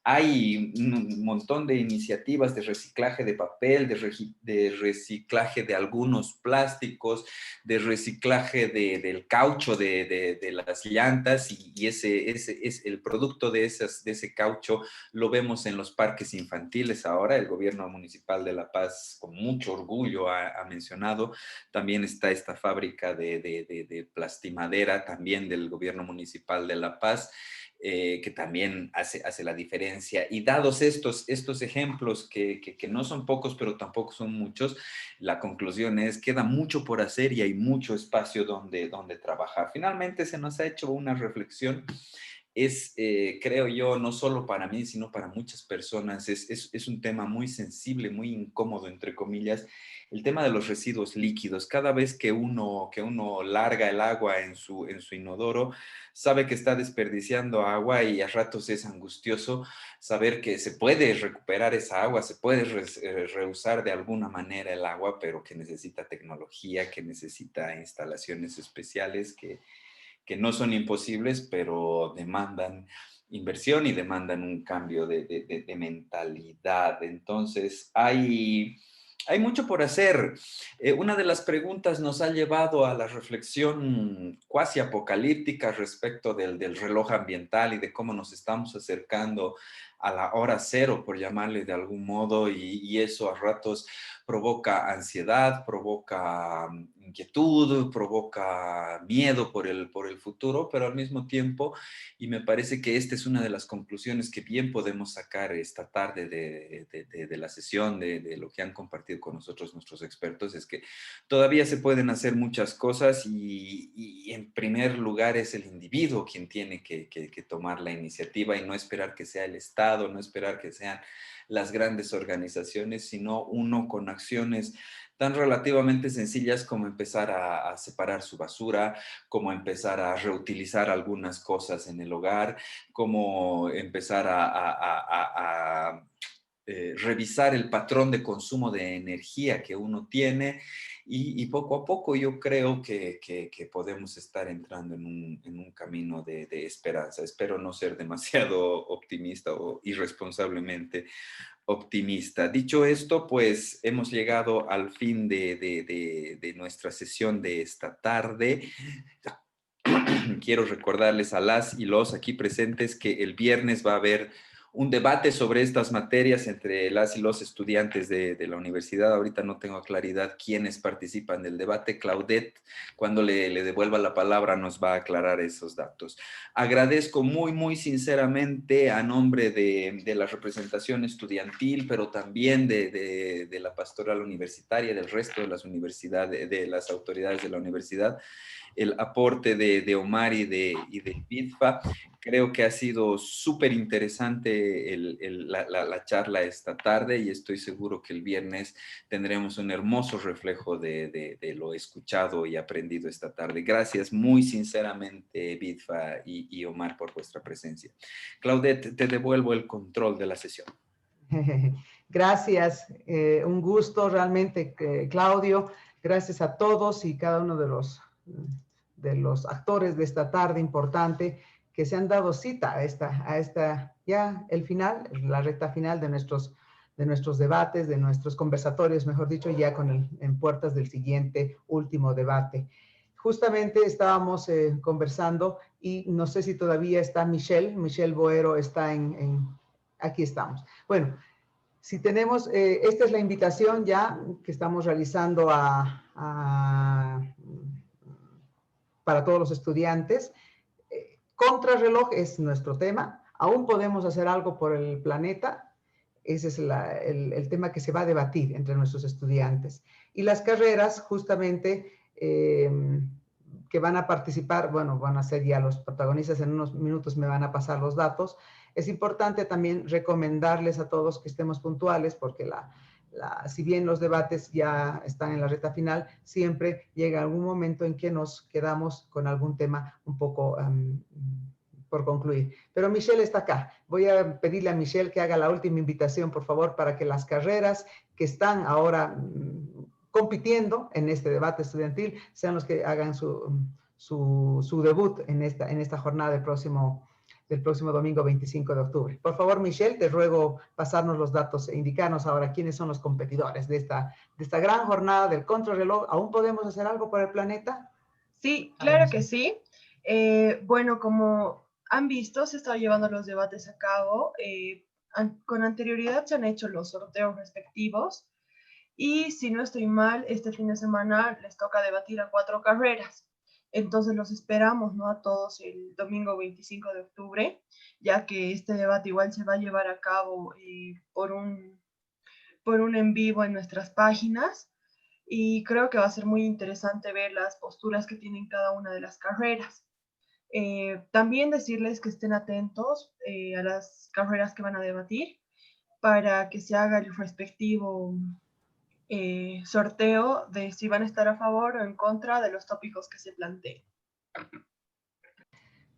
Hay un montón de iniciativas de reciclaje de papel, de reciclaje de algunos plásticos, de reciclaje del caucho de las llantas, y ese es el producto de ese caucho lo vemos en los parques infantiles ahora. El gobierno municipal de La Paz con mucho orgullo ha mencionado. También está esta fábrica de plastimadera también del gobierno municipal de La Paz, que también hace la diferencia. Y dados estos ejemplos, que no son pocos, pero tampoco son muchos, la conclusión es, queda mucho por hacer y hay mucho espacio donde trabajar. Finalmente se nos ha hecho una reflexión. Creo yo, no solo para mí, sino para muchas personas, es un tema muy sensible, muy incómodo, entre comillas, el tema de los residuos líquidos. Cada vez que uno larga el agua en su inodoro, sabe que está desperdiciando agua, y a ratos es angustioso saber que se puede recuperar esa agua, se puede reusar de alguna manera el agua, pero que necesita tecnología, que necesita instalaciones especiales, que no son imposibles, pero demandan inversión y demandan un cambio de mentalidad. Entonces, hay mucho por hacer. Una de las preguntas nos ha llevado a la reflexión cuasi apocalíptica respecto del reloj ambiental y de cómo nos estamos acercando a la hora cero, por llamarle de algún modo, y eso a ratos provoca ansiedad, provoca inquietud, provoca miedo por el futuro, pero al mismo tiempo, y me parece que esta es una de las conclusiones que bien podemos sacar esta tarde de la sesión, de lo que han compartido con nosotros nuestros expertos, es que todavía se pueden hacer muchas cosas, y en primer lugar es el individuo quien tiene que tomar la iniciativa, y no esperar que sea el Estado, no esperar que sean las grandes organizaciones, sino uno con acciones tan relativamente sencillas como empezar a separar su basura, como empezar a reutilizar algunas cosas en el hogar, como empezar a revisar el patrón de consumo de energía que uno tiene, y poco a poco yo creo que podemos estar entrando en un camino de esperanza. Espero no ser demasiado optimista o irresponsablemente optimista. Dicho esto, pues hemos llegado al fin de nuestra sesión de esta tarde. Quiero recordarles a las y los aquí presentes que el viernes va a haber un debate sobre estas materias entre las y los estudiantes de la universidad. Ahorita no tengo claridad quiénes participan del debate. Claudette, cuando le devuelva la palabra, nos va a aclarar esos datos. Agradezco muy, muy sinceramente a nombre de la representación estudiantil, pero también de la pastoral universitaria, del resto de las universidades, de las autoridades de la universidad, el aporte de Omar y de BIDFA. Creo que ha sido súper interesante la charla esta tarde, y estoy seguro que el viernes tendremos un hermoso reflejo de lo escuchado y aprendido esta tarde. Gracias muy sinceramente, BIDFA y Omar, por vuestra presencia. Claudette, te devuelvo el control de la sesión. Gracias, un gusto realmente, Claudio. Gracias a todos y cada uno de los actores de esta tarde importante que se han dado cita a esta ya el final, la recta final de nuestros debates, de nuestros conversatorios, mejor dicho, ya en puertas del siguiente último debate. Justamente estábamos conversando, y no sé si todavía está Michelle Boero está aquí estamos. Bueno, si tenemos, esta es la invitación ya que estamos realizando para todos los estudiantes. Contrarreloj es nuestro tema. Aún podemos hacer algo por el planeta. Ese es el tema que se va a debatir entre nuestros estudiantes. Y las carreras, justamente, que van a participar, bueno, van a ser ya los protagonistas. En unos minutos me van a pasar los datos. Es importante también recomendarles a todos que estemos puntuales, porque si bien los debates ya están en la recta final, siempre llega algún momento en que nos quedamos con algún tema un poco por concluir. Pero Michelle está acá. Voy a pedirle a Michelle que haga la última invitación, por favor, para que las carreras que están ahora compitiendo en este debate estudiantil sean los que hagan su debut en esta jornada del próximo del próximo domingo 25 de octubre. Por favor, Michelle, te ruego pasarnos los datos e indicarnos ahora quiénes son los competidores de esta gran jornada del contrarreloj. ¿Aún podemos hacer algo por el planeta? Sí, claro que sí. Bueno, como han visto, se están llevando los debates a cabo. Con anterioridad se han hecho los sorteos respectivos y si no estoy mal, este fin de semana les toca debatir a 4 carreras. Entonces los esperamos, ¿no?, a todos el domingo 25 de octubre, ya que este debate igual se va a llevar a cabo por un en vivo en nuestras páginas y creo que va a ser muy interesante ver las posturas que tienen cada una de las carreras. También decirles que estén atentos a las carreras que van a debatir para que se haga el respectivo sorteo de si van a estar a favor o en contra de los tópicos que se planteen.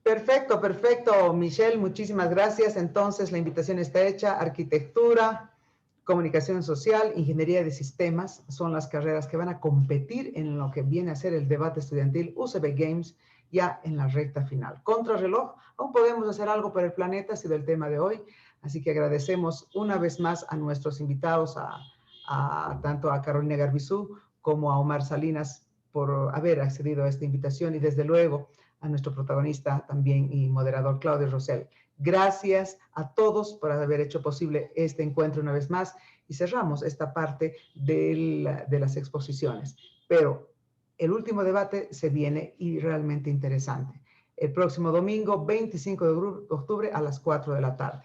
Perfecto, perfecto, Michelle, muchísimas gracias. Entonces, la invitación está hecha. Arquitectura, comunicación social, ingeniería de sistemas son las carreras que van a competir en lo que viene a ser el debate estudiantil UCB Games ya en la recta final. Contrarreloj, aún podemos hacer algo por el planeta, ha sido el tema de hoy. Así que agradecemos una vez más a nuestros invitados, tanto a Carolina Garbizú como a Omar Salinas por haber accedido a esta invitación y desde luego a nuestro protagonista también y moderador Claudio Rosell. Gracias a todos por haber hecho posible este encuentro una vez más y cerramos esta parte de las exposiciones. Pero el último debate se viene y realmente interesante. El próximo domingo, 25 de octubre a las 4 de la tarde.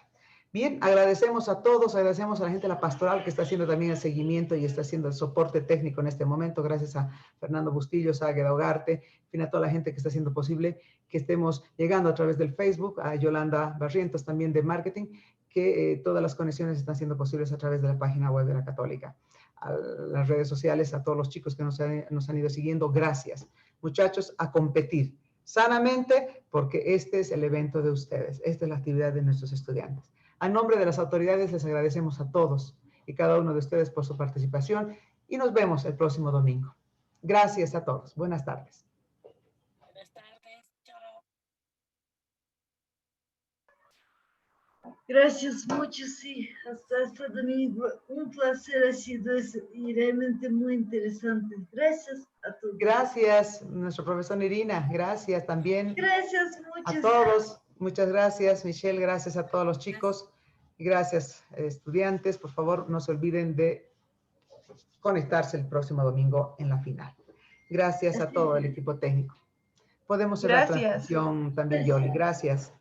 Bien, agradecemos a todos, agradecemos a la gente de la pastoral que está haciendo también el seguimiento y está haciendo el soporte técnico en este momento. Gracias a Fernando Bustillos, a Águeda Ugarte, en fin, a toda la gente que está haciendo posible que estemos llegando a través del Facebook, a Yolanda Barrientos también de marketing, que todas las conexiones están siendo posibles a través de la página web de la Católica. A las redes sociales, a todos los chicos que nos han ido siguiendo, gracias. Muchachos, a competir sanamente porque este es el evento de ustedes, esta es la actividad de nuestros estudiantes. A nombre de las autoridades les agradecemos a todos y cada uno de ustedes por su participación y nos vemos el próximo domingo. Gracias a todos. Buenas tardes. Buenas tardes. Chao. Gracias mucho, sí. Hasta domingo. Un placer ha sido eso y realmente muy interesante. Gracias a todos. Gracias, nuestro profesor Irina. Gracias también. Gracias muchas. A todos. Muchas gracias, Michelle. Gracias a todos los chicos. Gracias, estudiantes. Por favor, no se olviden de conectarse el próximo domingo en la final. Gracias a todo el equipo técnico. Podemos cerrar la transmisión también, Yoli. Gracias.